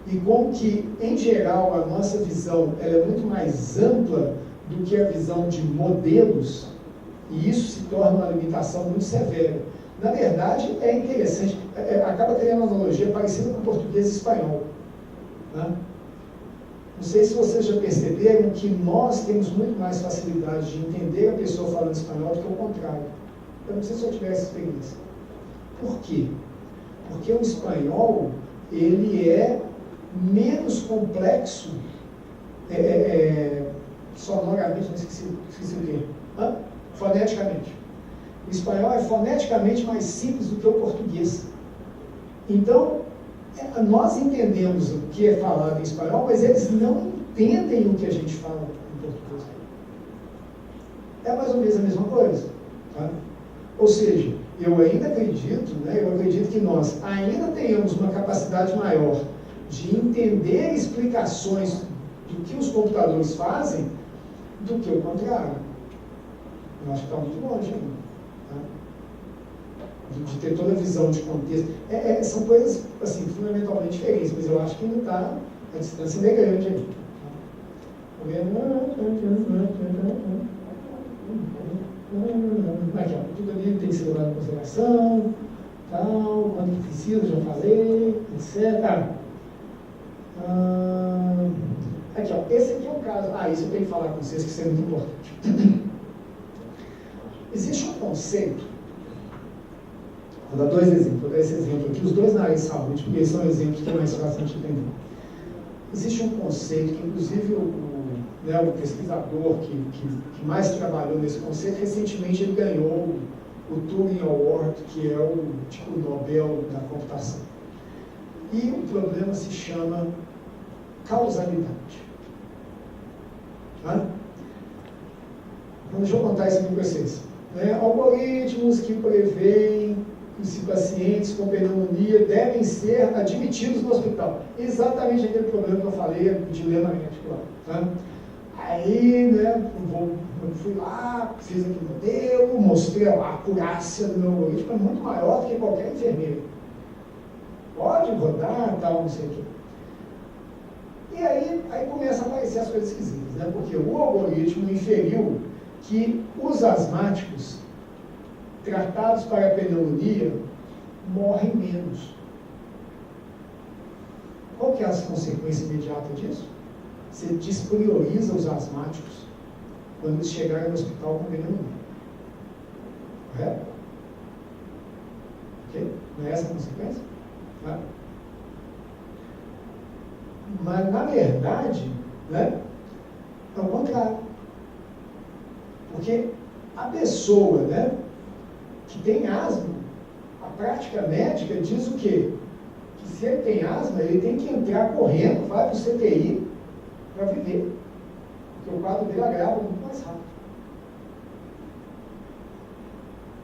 E como que, em geral, a nossa visão ela é muito mais ampla do que a visão de modelos, e isso se torna uma limitação muito severa. Na verdade, é interessante, acaba criando uma analogia parecida com o português e espanhol. Né? Não sei se vocês já perceberam que nós temos muito mais facilidade de entender a pessoa falando espanhol do que o contrário. Eu não sei se eu tivesse essa experiência. Por quê? Porque o espanhol, ele é menos complexo, sonoramente, não esqueci o quê? Foneticamente. O espanhol é foneticamente mais simples do que o português. Então, nós entendemos o que é falado em espanhol, mas eles não entendem o que a gente fala em português. É mais ou menos a mesma coisa. Tá? Ou seja, eu ainda acredito, né, que nós ainda tenhamos uma capacidade maior de entender explicações do que os computadores fazem do que o contrário. Eu acho que está muito longe ainda. De ter toda a visão de contexto. São coisas, assim, fundamentalmente diferentes, mas eu acho que ainda está, a distância ainda é grande aí. Aqui, ó, tudo ali tem que ser levado em consideração, tal, quanto que precisa, já falei, etc. Aqui, ó, esse aqui é um caso, isso eu tenho que falar com vocês, que isso é muito importante. Existe um conceito. Vou dar dois exemplos, vou dar esse exemplo aqui, os dois na área de saúde, porque são exemplos que é mais fácil de entender. Existe um conceito que, inclusive, o pesquisador que mais trabalhou nesse conceito, recentemente ele ganhou o Turing Award, que é o tipo Nobel da computação. E o problema se chama causalidade. Tá? Então, deixa eu contar isso aqui para vocês. Algoritmos que preveem que se pacientes com pneumonia devem ser admitidos no hospital. Exatamente aquele problema que eu falei, o dilema ético lá. Tá? Aí, né, eu fui lá, fiz aquele modelo, mostrei a acurácia do meu algoritmo, é muito maior do que qualquer enfermeiro. Pode rodar, tal, não sei o quê. E aí começa a aparecer as coisas esquisitas, né? Porque o algoritmo inferiu que os asmáticos tratados para a pneumonia morrem menos. Qual que é a consequência imediata disso? Você desprioriza os asmáticos quando eles chegarem no hospital com pneumonia. Correto? Ok? Não é essa a consequência? Tá? Mas, na verdade, né, é o contrário. Porque a pessoa, né, que tem asma, a prática médica diz o quê? Que se ele tem asma, ele tem que entrar correndo, vai para o CTI para viver. Porque o quadro dele agrava muito mais rápido.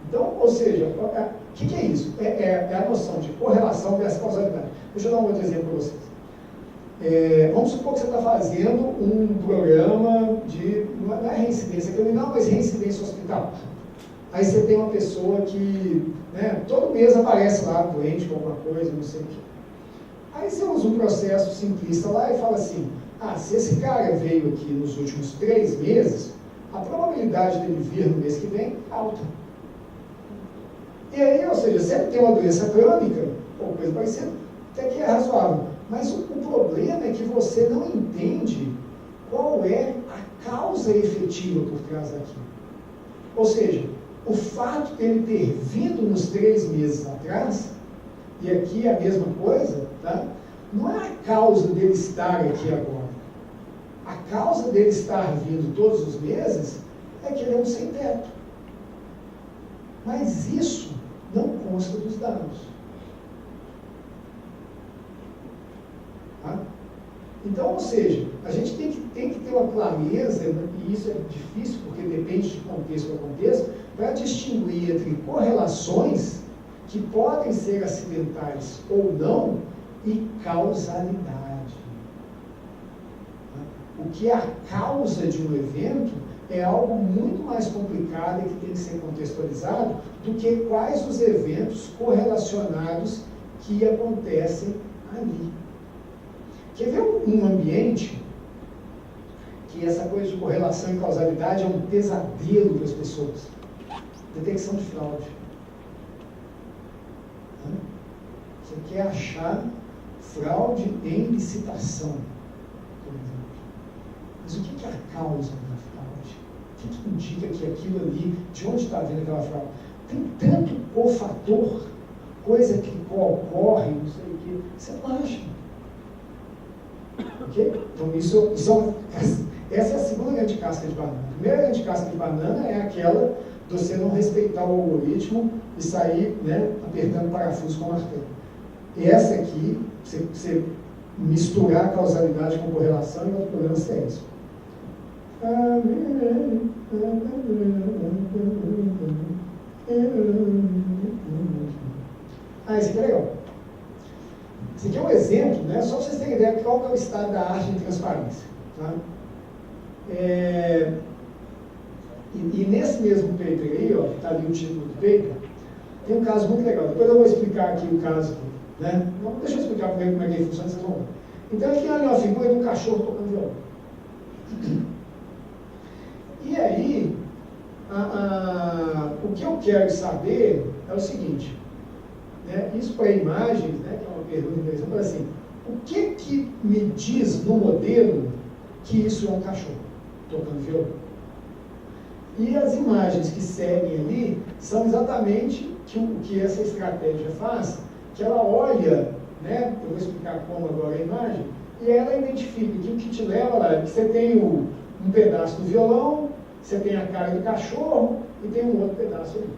Então, ou seja, o que é isso? É a noção de correlação versus causalidade. Deixa eu dar um outro exemplo para vocês. Vamos supor que você está fazendo um programa de, não é reincidência criminal, mas reincidência hospitalar. Aí você tem uma pessoa que, né, todo mês aparece lá doente com alguma coisa, não sei o quê. Aí você usa um processo simplista lá e fala assim, se esse cara veio aqui nos últimos 3 meses, a probabilidade dele vir no mês que vem é alta. E aí, ou seja, se ele tem uma doença crônica, ou coisa parecida, até que é razoável. Mas o problema é que você não entende qual é a causa efetiva por trás daquilo. Ou seja, o fato dele ter vindo nos 3 meses atrás, e aqui é a mesma coisa, tá? Não é a causa dele estar aqui agora. A causa dele estar vindo todos os meses é que ele é um sem-teto. Mas isso não consta dos dados. Tá? Então, ou seja, a gente tem que ter uma clareza, e isso é difícil porque depende de contexto para contexto, para distinguir entre correlações que podem ser acidentais ou não e causalidade. Tá? O que é a causa de um evento é algo muito mais complicado e que tem que ser contextualizado do que quais os eventos correlacionados que acontecem ali. Quer ver um ambiente que essa coisa de correlação e causalidade é um pesadelo para as pessoas? Detecção de fraude. Você quer achar fraude em licitação, por exemplo. Mas o que é a causa da fraude? O que indica que aquilo ali, de onde está vindo aquela fraude? Tem tanto cofator, coisa que ocorre, não sei o quê, você não acha. Okay? Então, essa é a segunda grande casca de banana. A primeira grande casca de banana é aquela de você não respeitar o algoritmo e sair, né, apertando parafuso com martelo. Essa aqui, você misturar causalidade com correlação, e outro problema é isso. Esse aqui é legal. Esse aqui é um exemplo, né, só para vocês terem ideia de qual que é o estado da arte de transparência. Tá? E nesse mesmo paper aí, ó, que está ali o título do paper, tem um caso muito legal. Depois eu vou explicar aqui o caso, né? Deixa eu explicar primeiro como é que ele funciona, vocês vão ver. Então aqui olha uma figura de um cachorro tocando violão. E aí, o que eu quero saber é o seguinte, né? Isso para imagens, né, que é uma pergunta interessante, mas assim, o que me diz no modelo que isso é um cachorro tocando violão? E as imagens que seguem ali são exatamente o que essa estratégia faz, que ela olha, né, eu vou explicar como agora a imagem, e ela identifica que o que te leva lá é que você tem um pedaço do violão, você tem a cara do cachorro e tem um outro pedaço ali.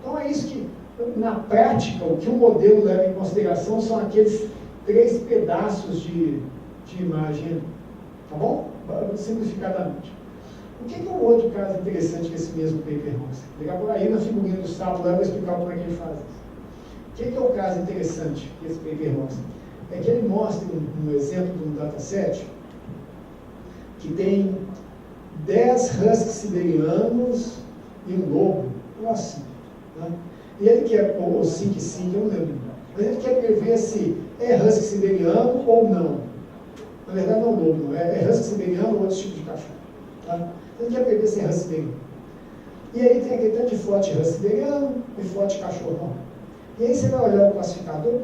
Então é isso que, na prática, o que o modelo leva em consideração são aqueles 3 pedaços de imagem, tá bom? Simplificadamente. O que é um outro caso interessante que esse mesmo paper mostra? Pegar por aí na figurinha do sapo lá, eu vou explicar como é que ele faz isso. O que é o caso interessante que esse paper mostra? É que ele mostra um exemplo de um dataset que tem 10 huskies siberianos e um lobo, ou assim. Né? E ele quer, ou 5 e 5, eu não lembro, mas ele quer prever se é husky siberiano ou não. Na verdade não é lobo, não. É husky siberiano ou outro tipo de cachorro. Tá? Ele quer prever se é husky siberiano. E aí tem aquele tanto de foto de husky siberiano e foto de cachorro normal. E aí você vai olhar o classificador,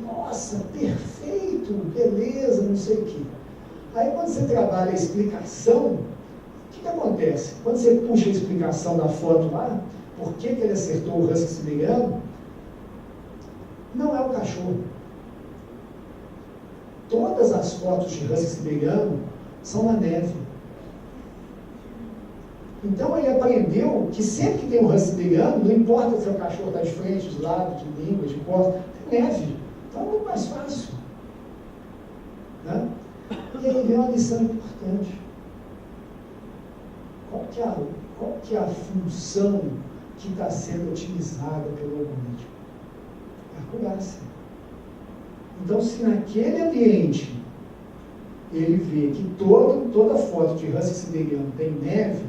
nossa, perfeito, beleza, não sei o quê. Aí quando você trabalha a explicação, o que acontece? Quando você puxa a explicação da foto lá, por que ele acertou o husky siberiano, não é o cachorro. Todas as fotos de husky siberiano são na neve. Então ele aprendeu que sempre que tem um husky siberiano, não importa se o cachorro está de frente, de lado, de língua, de costa, tem neve. Então é muito mais fácil. Né? E aí vem uma lição importante. Qual que é a função que está sendo utilizada pelo algoritmo? É a acurácia. Então, se naquele ambiente ele vê que toda foto de husky siberiano tem neve,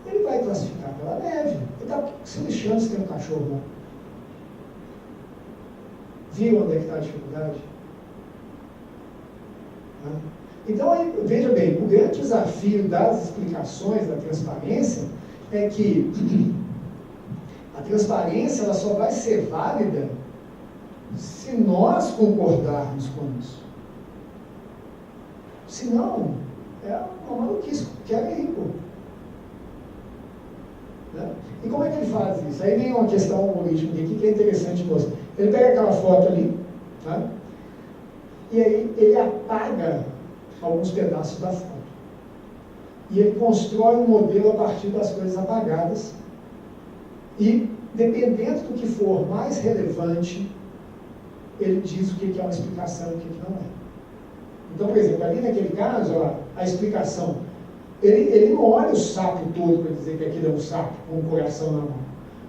ele vai classificar pela neve. Ele está se lixando se tem um cachorro lá. Viu onde é que está a dificuldade? Então, aí, veja bem, o grande desafio das explicações da transparência é que a transparência ela só vai ser válida se nós concordarmos com isso. Se não, é uma maluquice, quer ir, pô. Né? E como é que ele faz isso? Aí vem uma questão algorítmica aqui que é interessante mostrar. Ele pega aquela foto ali, tá? E aí ele apaga alguns pedaços da foto. E ele constrói um modelo a partir das coisas apagadas. E, dependendo do que for mais relevante, ele diz o que é uma explicação e o que não é. Então, por exemplo, ali naquele caso, ó, a explicação, ele não olha o sapo todo para dizer que aquilo é um sapo com um coração na mão.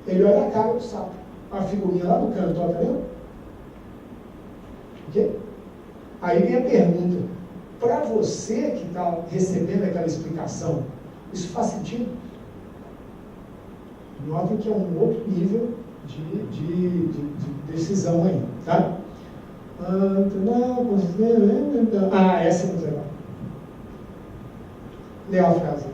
Ele olha a cara do sapo, a figurinha lá no canto, ó, tá vendo? Ok? Aí vem a pergunta, para você que está recebendo aquela explicação, isso faz sentido? Notem que é um outro nível de decisão aí, tá? Essa é muito legal. Leia a frase.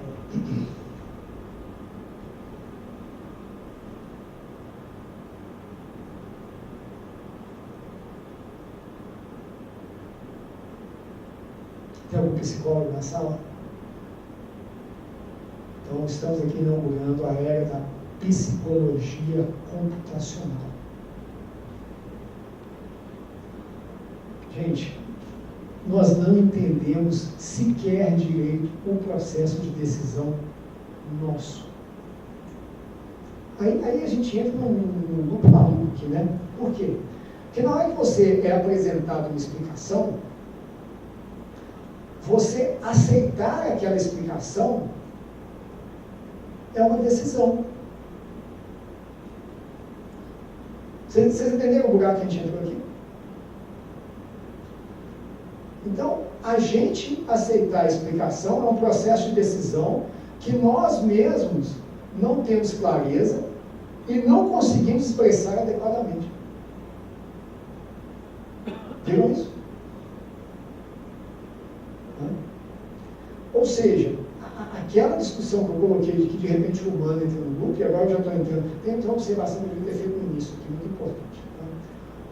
Tem algum psicólogo na sala? Então, estamos aqui inaugurando a era da psicologia computacional. Gente, nós não entendemos sequer direito o processo de decisão nosso. Aí a gente entra num grupo maluco aqui, né? Por quê? Porque na hora que você é apresentado uma explicação, você aceitar aquela explicação é uma decisão. Vocês entenderam o buraco que a gente entrou aqui? Então, a gente aceitar a explicação é um processo de decisão que nós mesmos não temos clareza e não conseguimos expressar adequadamente. Viram isso? Ou seja, aquela discussão que eu coloquei de que de repente o humano entra no grupo, e agora eu já estou entrando, tem uma observação que eu devia ter feito no início, que é muito importante. Tá?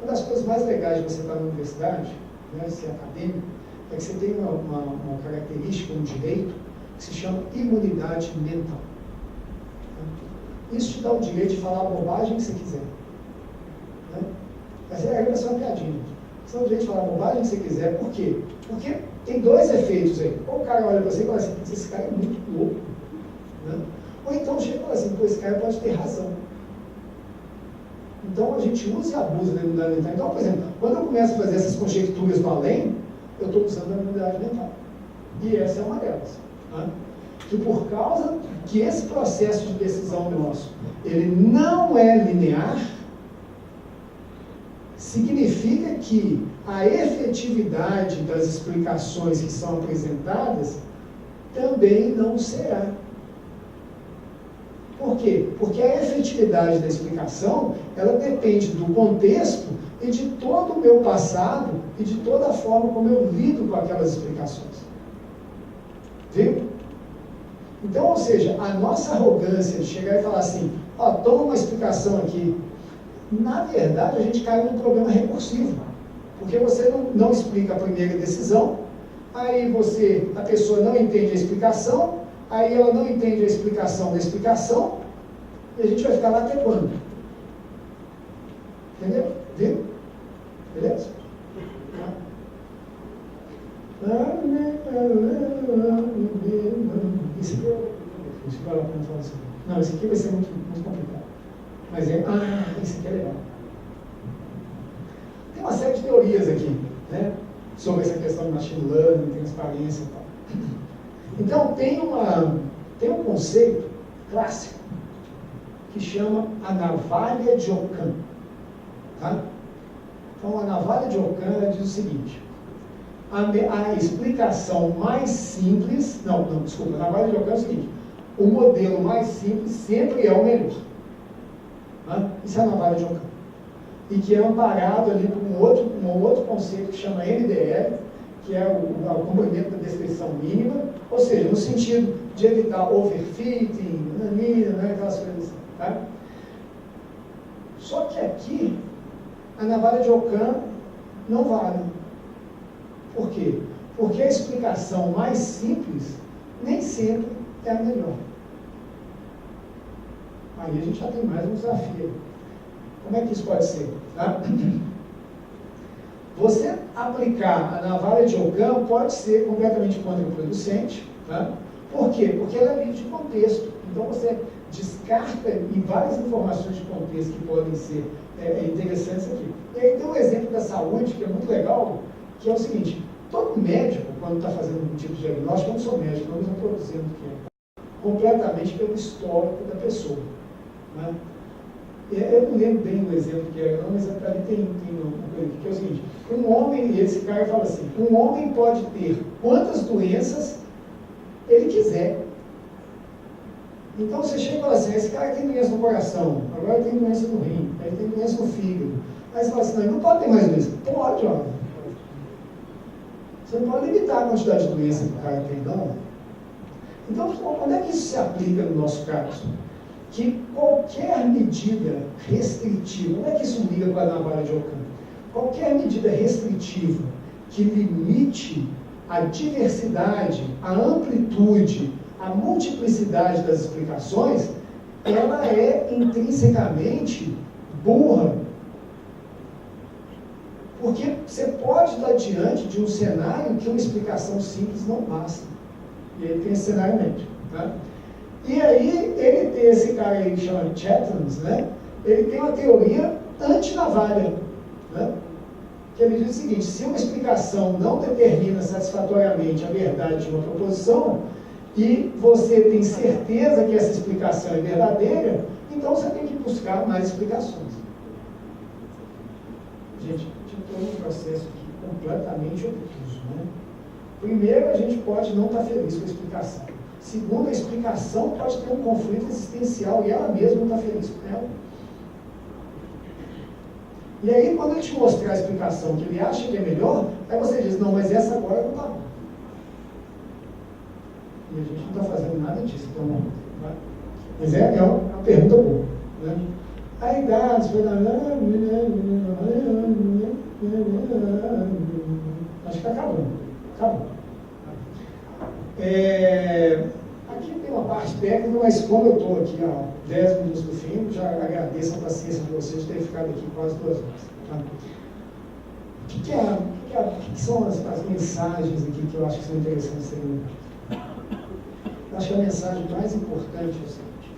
Uma das coisas mais legais de você estar na universidade, né, ser acadêmico, é que você tem uma característica, um direito, que se chama imunidade mental. Tá? Isso te dá o direito de falar a bobagem que você quiser. Né? Essa é só uma piadinha. Você tem o direito de falar a bobagem que você quiser. Por quê? Porque tem dois efeitos aí. Ou o cara olha para você e fala assim, esse cara é muito louco. Né? Ou então chega e fala assim, pô, esse cara pode ter razão. Então a gente usa e abusa da imunidade mental. Então, por exemplo, quando eu começo a fazer essas conjecturas no além, eu estou usando a imunidade mental. E essa é uma delas. Né? Que por causa que esse processo de decisão nosso, ele não é linear, significa que a efetividade das explicações que são apresentadas também não será. Por quê? Porque a efetividade da explicação, ela depende do contexto e de todo o meu passado e de toda a forma como eu lido com aquelas explicações. Viu? Então, ou seja, a nossa arrogância de chegar e falar assim, ó, toma uma explicação aqui. Na verdade, a gente cai num problema recursivo. Porque você não explica a primeira decisão, aí a pessoa não entende a explicação, aí ela não entende a explicação da explicação, e a gente vai ficar lá até quando? Entendeu? Viu? Beleza? Isso aqui vale a pena falar assim. Não, esse aqui vai ser muito, muito complicado. Mas esse aqui é legal. Tem uma série de teorias aqui, né? Sobre essa questão de machine learning, transparência e tal. Então, tem um conceito clássico que chama a navalha de Ockham. Tá? Então, a navalha de Ockham diz o seguinte: a explicação mais simples... desculpa, a navalha de Ockham é o seguinte: o modelo mais simples sempre é o melhor. Tá? Isso é a navalha de Ockham. E que é amparado ali por um outro conceito que chama MDR, que é o complemento da descrição mínima, ou seja, no sentido de evitar overfitting, né, aquelas coisas assim. Tá? Só que aqui, a navalha de Ockham não vale. Por quê? Porque a explicação mais simples nem sempre é a melhor. Aí a gente já tem mais um desafio. Como é que isso pode ser? Tá? Você aplicar a navalha de Ockham pode ser completamente contraproducente. Tá? Por quê? Porque ela é livre de contexto. Então você descarta em várias informações de contexto que podem ser interessantes aqui. E aí tem um exemplo da saúde que é muito legal, que é o seguinte: todo médico, quando está fazendo algum tipo de diagnóstico, eu não sou médico, mas eu estou dizendo que é completamente pelo histórico da pessoa. Né? Eu não lembro bem o exemplo que era, não, mas ali tem uma coisa aqui, que é o seguinte: um homem, esse cara fala assim, um homem pode ter quantas doenças ele quiser. Então você chega e fala assim, esse cara tem doença no coração, agora tem doença no rim, ele tem doença no fígado. Aí você fala assim, não, ele não pode ter mais doença. Pode, ó. Você não pode limitar a quantidade de doença que o cara tem, não. Então, onde é que isso se aplica no nosso caso? Que qualquer medida restritiva, onde é que isso liga com a navalha de Ockham? Qualquer medida restritiva que limite a diversidade, a amplitude, a multiplicidade das explicações, ela é intrinsecamente burra. Porque você pode estar diante de um cenário que uma explicação simples não basta. E aí tem esse cenário médico. Tá? E aí, ele tem esse cara aí que chama Chatham, né? Ele tem uma teoria anti-navalha. Né? Que ele diz o seguinte: se uma explicação não determina satisfatoriamente a verdade de uma proposição, e você tem certeza que essa explicação é verdadeira, então você tem que buscar mais explicações. Gente, tem um processo aqui completamente obtuso. Né? Primeiro, a gente pode não estar feliz com a explicação. Segundo, a explicação pode ter um conflito existencial e ela mesma não está feliz com ela. E aí, quando ele te mostrar a explicação que ele acha que é melhor, aí você diz, não, mas essa agora não está bom. E a gente não está fazendo nada disso, então não. Tá? Mas é uma pergunta boa. Né? Aí dá, acho que está acabando. Acabou. Aqui tem uma parte técnica, mas como eu estou aqui há 10 minutos do fim, já agradeço a paciência de vocês de terem ficado aqui quase 2 horas. Tá? O que são as mensagens aqui que eu acho que são interessantes serem lembradas? Eu acho que a mensagem mais importante é o seguinte: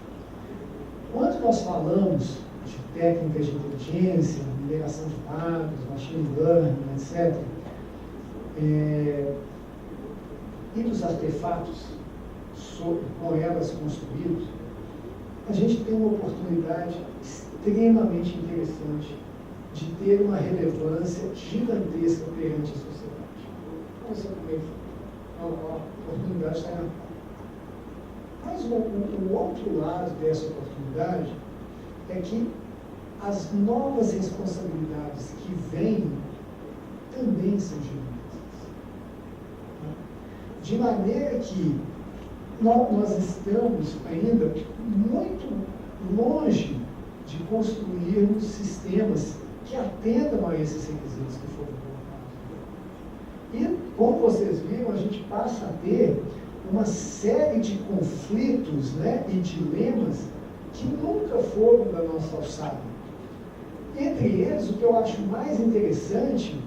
quando nós falamos de técnicas de inteligência, mineração de dados, machine learning, etc., e dos artefatos com elas construídos, a gente tem uma oportunidade extremamente interessante de ter uma relevância gigantesca perante a sociedade. Vamos ver como é que a oportunidade está na porta. Mas o outro lado dessa oportunidade é que as novas responsabilidades que vêm também são gigantescas. De maneira que nós estamos ainda muito longe de construirmos sistemas que atendam a esses requisitos que foram colocados. E, como vocês viram, a gente passa a ter uma série de conflitos, né, e dilemas que nunca foram da nossa alçada. Entre eles, o que eu acho mais interessante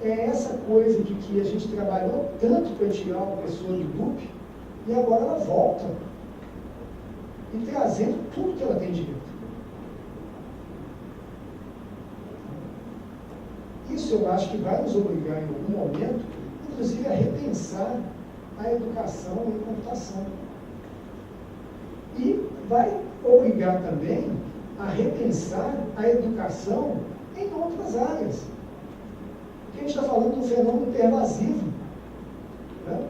é essa coisa de que a gente trabalhou tanto para tirar uma pessoa do loop e agora ela volta e trazendo tudo que ela tem direito. Isso eu acho que vai nos obrigar em algum momento, inclusive, a repensar a educação e a computação. E vai obrigar também a repensar a educação em outras áreas. Porque a gente está falando de um fenômeno pervasivo. Né?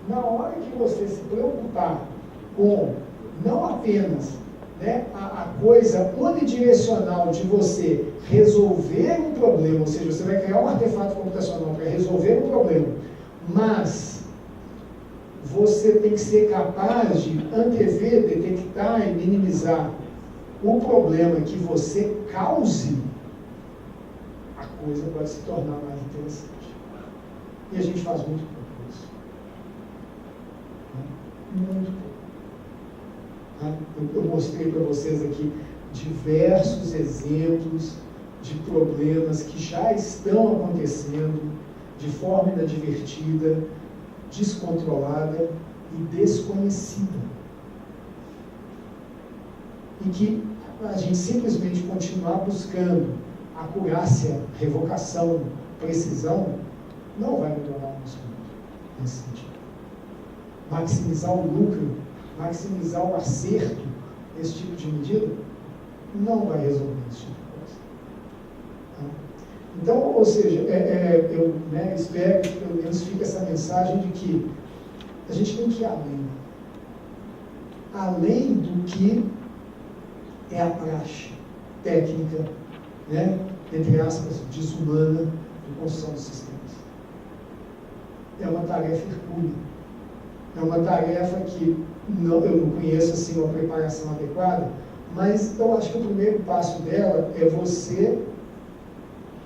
Na hora que você se preocupar com não apenas, né, a coisa unidirecional de você resolver um problema, ou seja, você vai criar um artefato computacional para resolver um problema, mas você tem que ser capaz de antever, detectar e minimizar o problema que você cause, a coisa pode se tornar mais interessante. E a gente faz muito pouco isso. Muito pouco. Eu mostrei para vocês aqui diversos exemplos de problemas que já estão acontecendo de forma inadvertida, descontrolada e desconhecida. E que a gente simplesmente continuar buscando acurácia, revocação, precisão, não vai melhorar o nosso mundo nesse sentido. Maximizar o lucro, maximizar o acerto desse tipo de medida, não vai resolver esse tipo de coisa. Então, ou seja, eu espero que pelo menos fique essa mensagem de que a gente tem que ir além do que é a praxe técnica, né, entre aspas, desumana de construção dos sistemas. É uma tarefa hercúlea. É uma tarefa que eu não conheço assim uma preparação adequada, mas eu acho que o primeiro passo dela é você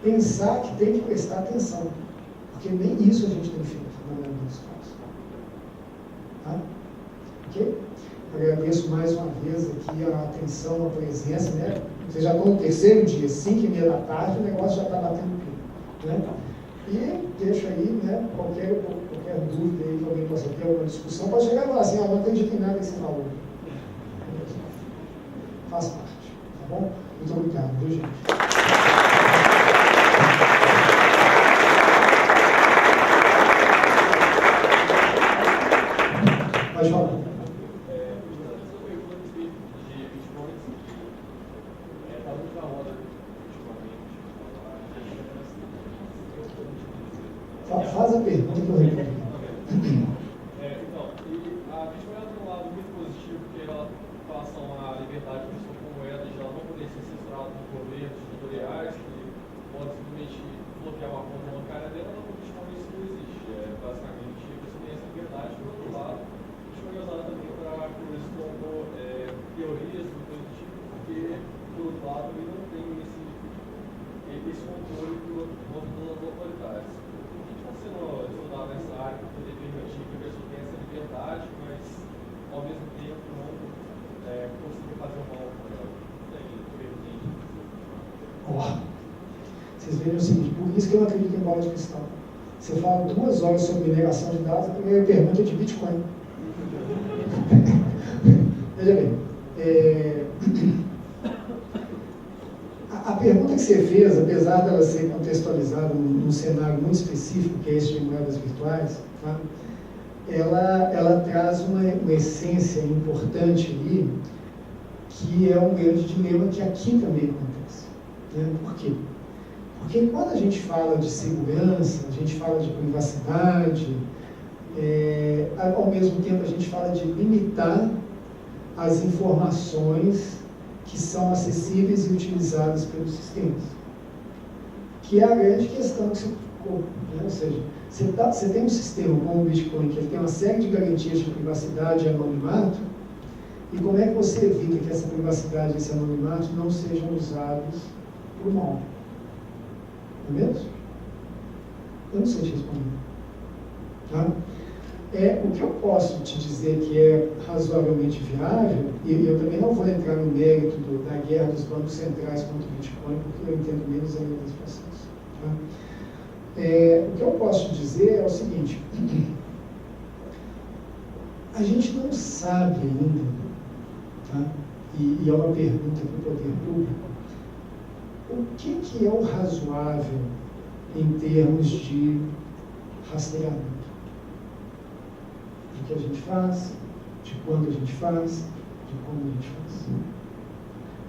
pensar que tem que prestar atenção, porque nem isso a gente tem feito na maioria dos casos. Tá? Ok? Agradeço mais uma vez aqui a atenção, a presença, né? Vocês já estão no terceiro dia, 5h30 da tarde, o negócio já está batendo pico, né? E deixo aí, né, qualquer dúvida aí que alguém possa ter, alguma discussão, pode chegar e falar assim, não acredito em nada que você falou. Faz parte, tá bom? Muito obrigado, viu, gente? Pode falar. Faz a pergunta que eu respondo. Então, a Bitcoin tem um lado muito positivo, porque ela passa uma liberdade de pessoa como ela, de ela não poder ser censurada por governos ditatoriais, que pode simplesmente bloquear uma conta bancária dela, não, o Bitcoin isso não existe. Basicamente, a pessoa tem essa liberdade. Por outro lado, o Bitcoin é usado também para coisas como teorias do coisa do tipo, porque, do outro lado, ele não tem esse controle por das autoridades. Sendo estudado nessa área para poder permitir que a pessoa tenha essa liberdade, mas ao mesmo tempo não consiga fazer o mal para ela. Vocês vejam o seguinte, por isso que eu não acredito em bola de cristal. Você fala 2 horas sobre mineração de dados, a primeira pergunta é de Bitcoin. Veja bem, a pergunta que você fez, apesar dela ser contextualizada num cenário muito específico, que é esse de moedas virtuais, tá? ela traz uma essência importante ali, que é um grande dilema que aqui também acontece. Né? Por quê? Porque quando a gente fala de segurança, a gente fala de privacidade, Ao mesmo tempo, a gente fala de limitar as informações que são acessíveis e utilizadas pelos sistemas, que é a grande questão que você colocou, né? Ou seja, você tem um sistema como o Bitcoin, que ele tem uma série de garantias de privacidade e anonimato, e como é que você evita que essa privacidade e esse anonimato não sejam usados por mal? Não é mesmo? Eu não sei te responder. Tá? O que eu posso te dizer que é razoavelmente viável, e eu também não vou entrar no mérito da guerra dos bancos centrais contra o Bitcoin, porque eu entendo menos ainda desse processo. Tá? O que eu posso dizer é o seguinte: a gente não sabe ainda, tá? E é uma pergunta para o poder público, o que é o razoável em termos de rastreamento? Do que a gente faz, de quando a gente faz, de como a gente faz.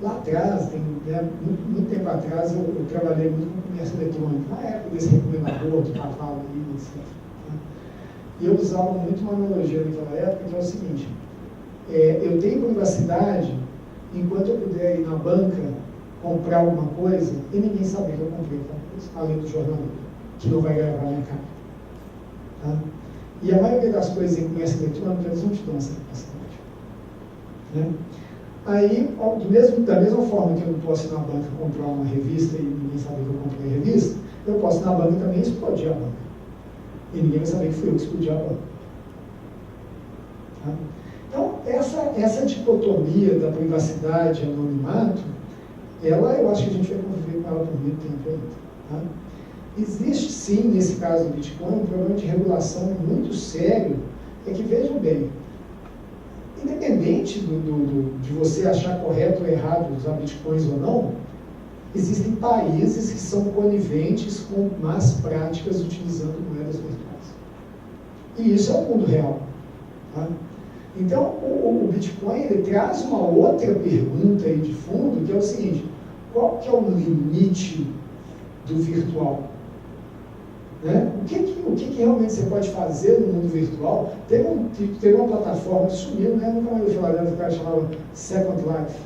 Lá atrás, muito tempo atrás, eu trabalhei muito com comércio eletrônico, na época desse recomendador do cavalo aí, etc. Tá? E eu usava muito uma analogia naquela época, que é o seguinte: eu tenho privacidade enquanto eu puder ir na banca comprar alguma coisa e ninguém saber que eu comprei aquela coisa, além do jornaleiro, que não vai gravar minha cara. Tá? E a maioria das coisas em comércio eletrônico, eles não te dão essa capacidade. Né? Aí, da mesma forma que eu não posso ir na banca comprar uma revista e ninguém saber que eu comprei a revista, eu posso ir na banca também explodir a banca. E ninguém vai saber que fui eu que explodi a banca. Tá? Então, essa dicotomia da privacidade e anonimato, eu acho que a gente vai conviver com ela por muito tempo ainda. Tá? Existe sim, nesse caso do Bitcoin, um problema de regulação muito sério, é que, vejam bem, independente de você achar correto ou errado usar Bitcoins ou não, existem países que são coniventes com más práticas utilizando moedas virtuais. E isso é o mundo real. Tá? Então, o Bitcoin ele traz uma outra pergunta aí de fundo, que é o seguinte: qual que é o limite do virtual? Né? O que realmente você pode fazer no mundo virtual? Teve uma plataforma que sumiu, né? Nunca mais ouvi falar dela, o cara chamava Second Life.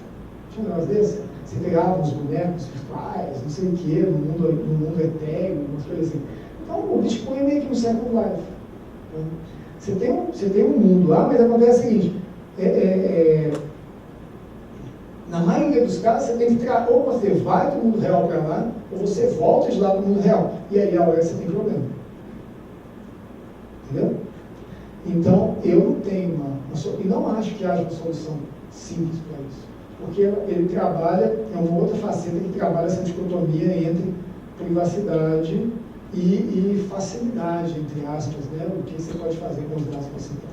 Tinha um negócio desse? Você pegava uns bonecos virtuais, não sei o que, no mundo etéreo, umas coisas assim. Então, o Bitcoin é meio que um Second Life. Né? Você tem um mundo lá, mas acontece o seguinte: na maioria dos casos, você tem que ou você vai do mundo real para lá, ou você volta de lá para o mundo real. E aí, a hora você tem problema. Entendeu? Então, eu não tenho e não acho que haja uma solução simples para isso. Porque ele trabalha, é uma outra faceta que trabalha essa dicotomia entre privacidade e facilidade, entre aspas, né? O que você pode fazer com os dados que você tem.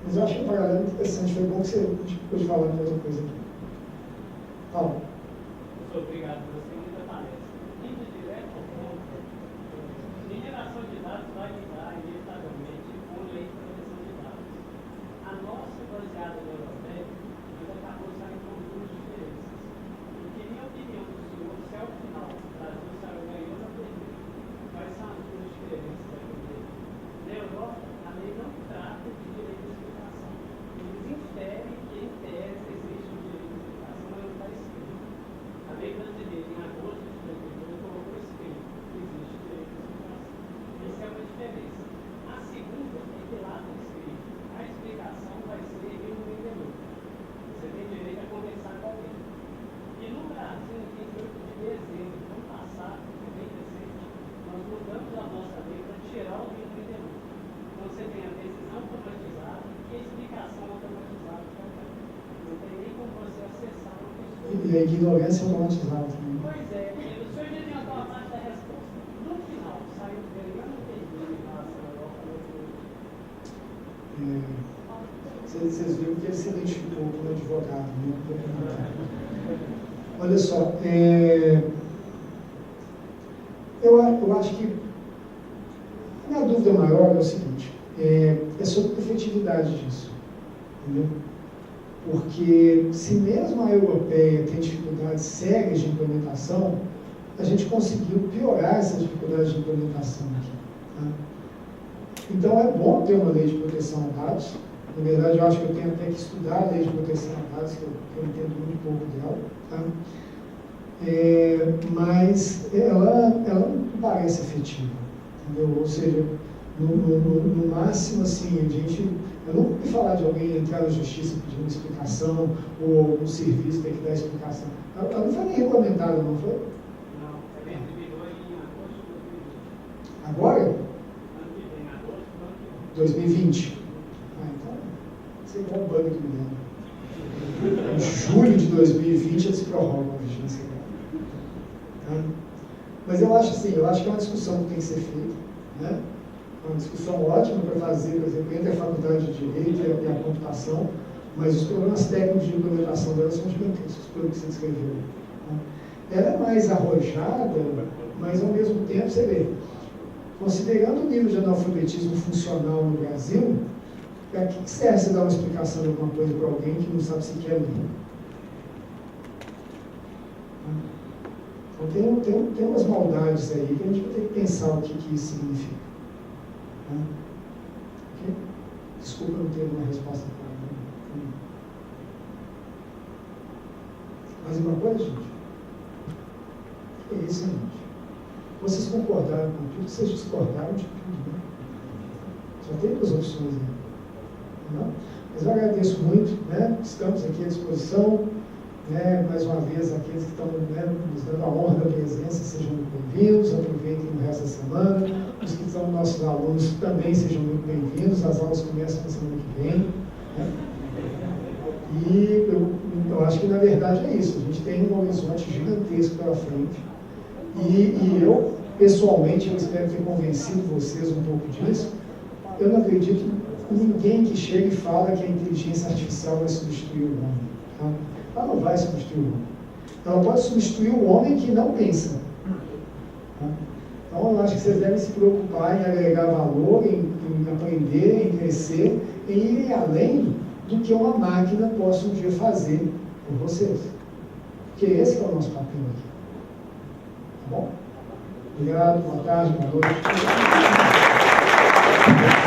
Mas eu acho que é um paralelo interessante, foi bom que você pôde falar de outra coisa aqui. Paulo. Professor, obrigado por você muita palestra. Indo direto ao ponto, mineração de dados vai lidar inevitavelmente com lei de proteção de dados. A nossa, baseada na europeia, ainda acabou saindo com duas diferenças. E que, minha opinião do senhor, se ao final o Brasil saiu ganhando ou perdeu, quais são as duas diferenças da lei? Na Europa, a lei não trata de direito de explicação. Eles inferem que, em tese, existe um direito de explicação, mas não está escrito. A lei brasileira, em agosto de 2002, colocou escrito que existe direito de explicação. Essa é uma diferença. A segunda é que lá está escrito: a explicação vai ser irremovível. Você tem direito a conversar com alguém. E no Brasil, em 28 de dezembro do ano passado, que é bem recente, nós mudamos a nossa lei para tirar o irremovível. Então você tem a decisão automatizada e a explicação automatizada também. Não tem nem como você acessar uma pessoa. E a ignorância automatizada também. Pois é, o senhor já adiantou a parte da resposta. No final, saiu ganhando ou perdendo em relação à Europa no outro. Vocês viram que ele se identificou como advogado, né? Olha só, eu acho que a minha dúvida maior é o seguinte: é sobre a efetividade disso, entendeu? Porque se mesmo a europeia tem dificuldades sérias de implementação, a gente conseguiu piorar essas dificuldades de implementação aqui. Tá? Então é bom ter uma lei de proteção a dados. Na verdade, eu acho que eu tenho até que estudar a lei de proteção a dados, que eu entendo muito pouco dela. Tá? Mas ela não parece efetiva, entendeu? Ou seja, no máximo, assim, eu não ouvi falar de alguém entrar na justiça pedindo explicação, ou algum serviço ter que dar explicação. Ela não foi nem regulamentada, não foi? Não, ela entrou em agosto de 2020. Agora? Ano que vem, agosto do ano que 2020. Então, isso é igual o bug do Milênio. Em julho de 2020 eles prorrogam a vigência dela. Tá? Mas eu acho assim, eu acho que é uma discussão que tem que ser feita, né? É uma discussão ótima para fazer, por exemplo, entre a faculdade de Direito e a computação, mas os problemas técnicos de implementação dela são gigantescos, pelo que você descreveu. Tá? Ela é mais arrojada, mas ao mesmo tempo, você vê, considerando o nível de analfabetismo funcional no Brasil, para que serve você dar uma explicação de alguma coisa para alguém que não sabe sequer ler? Então tem umas maldades aí que a gente vai ter que pensar o que isso significa. Okay? Desculpa não ter uma resposta clara. Mais uma coisa, gente? É isso, gente. Vocês concordaram com tudo, vocês discordaram de tudo, né? Só tem duas opções aí. Não? Mas eu agradeço muito, né? Estamos aqui à disposição. Né? Mais uma vez, aqueles que estão, né, nos dando a honra da presença, sejam muito bem-vindos, aproveitem o resto da semana. Os que são nossos alunos também sejam muito bem-vindos, as aulas começam na semana que vem. Né? E eu acho que, na verdade, é isso. A gente tem um horizonte gigantesco pela frente. E eu, pessoalmente, eu espero ter convencido vocês um pouco disso. Eu não acredito em ninguém que chega e fala que a inteligência artificial vai substituir o homem. Tá? Ela não vai substituir o homem. Ela pode substituir o homem que não pensa. Tá? Então, eu acho que vocês devem se preocupar em agregar valor, em aprender, em crescer, em ir além do que uma máquina possa um dia fazer por vocês. Porque esse é o nosso papel aqui. Tá bom? Obrigado, boa tarde, boa noite.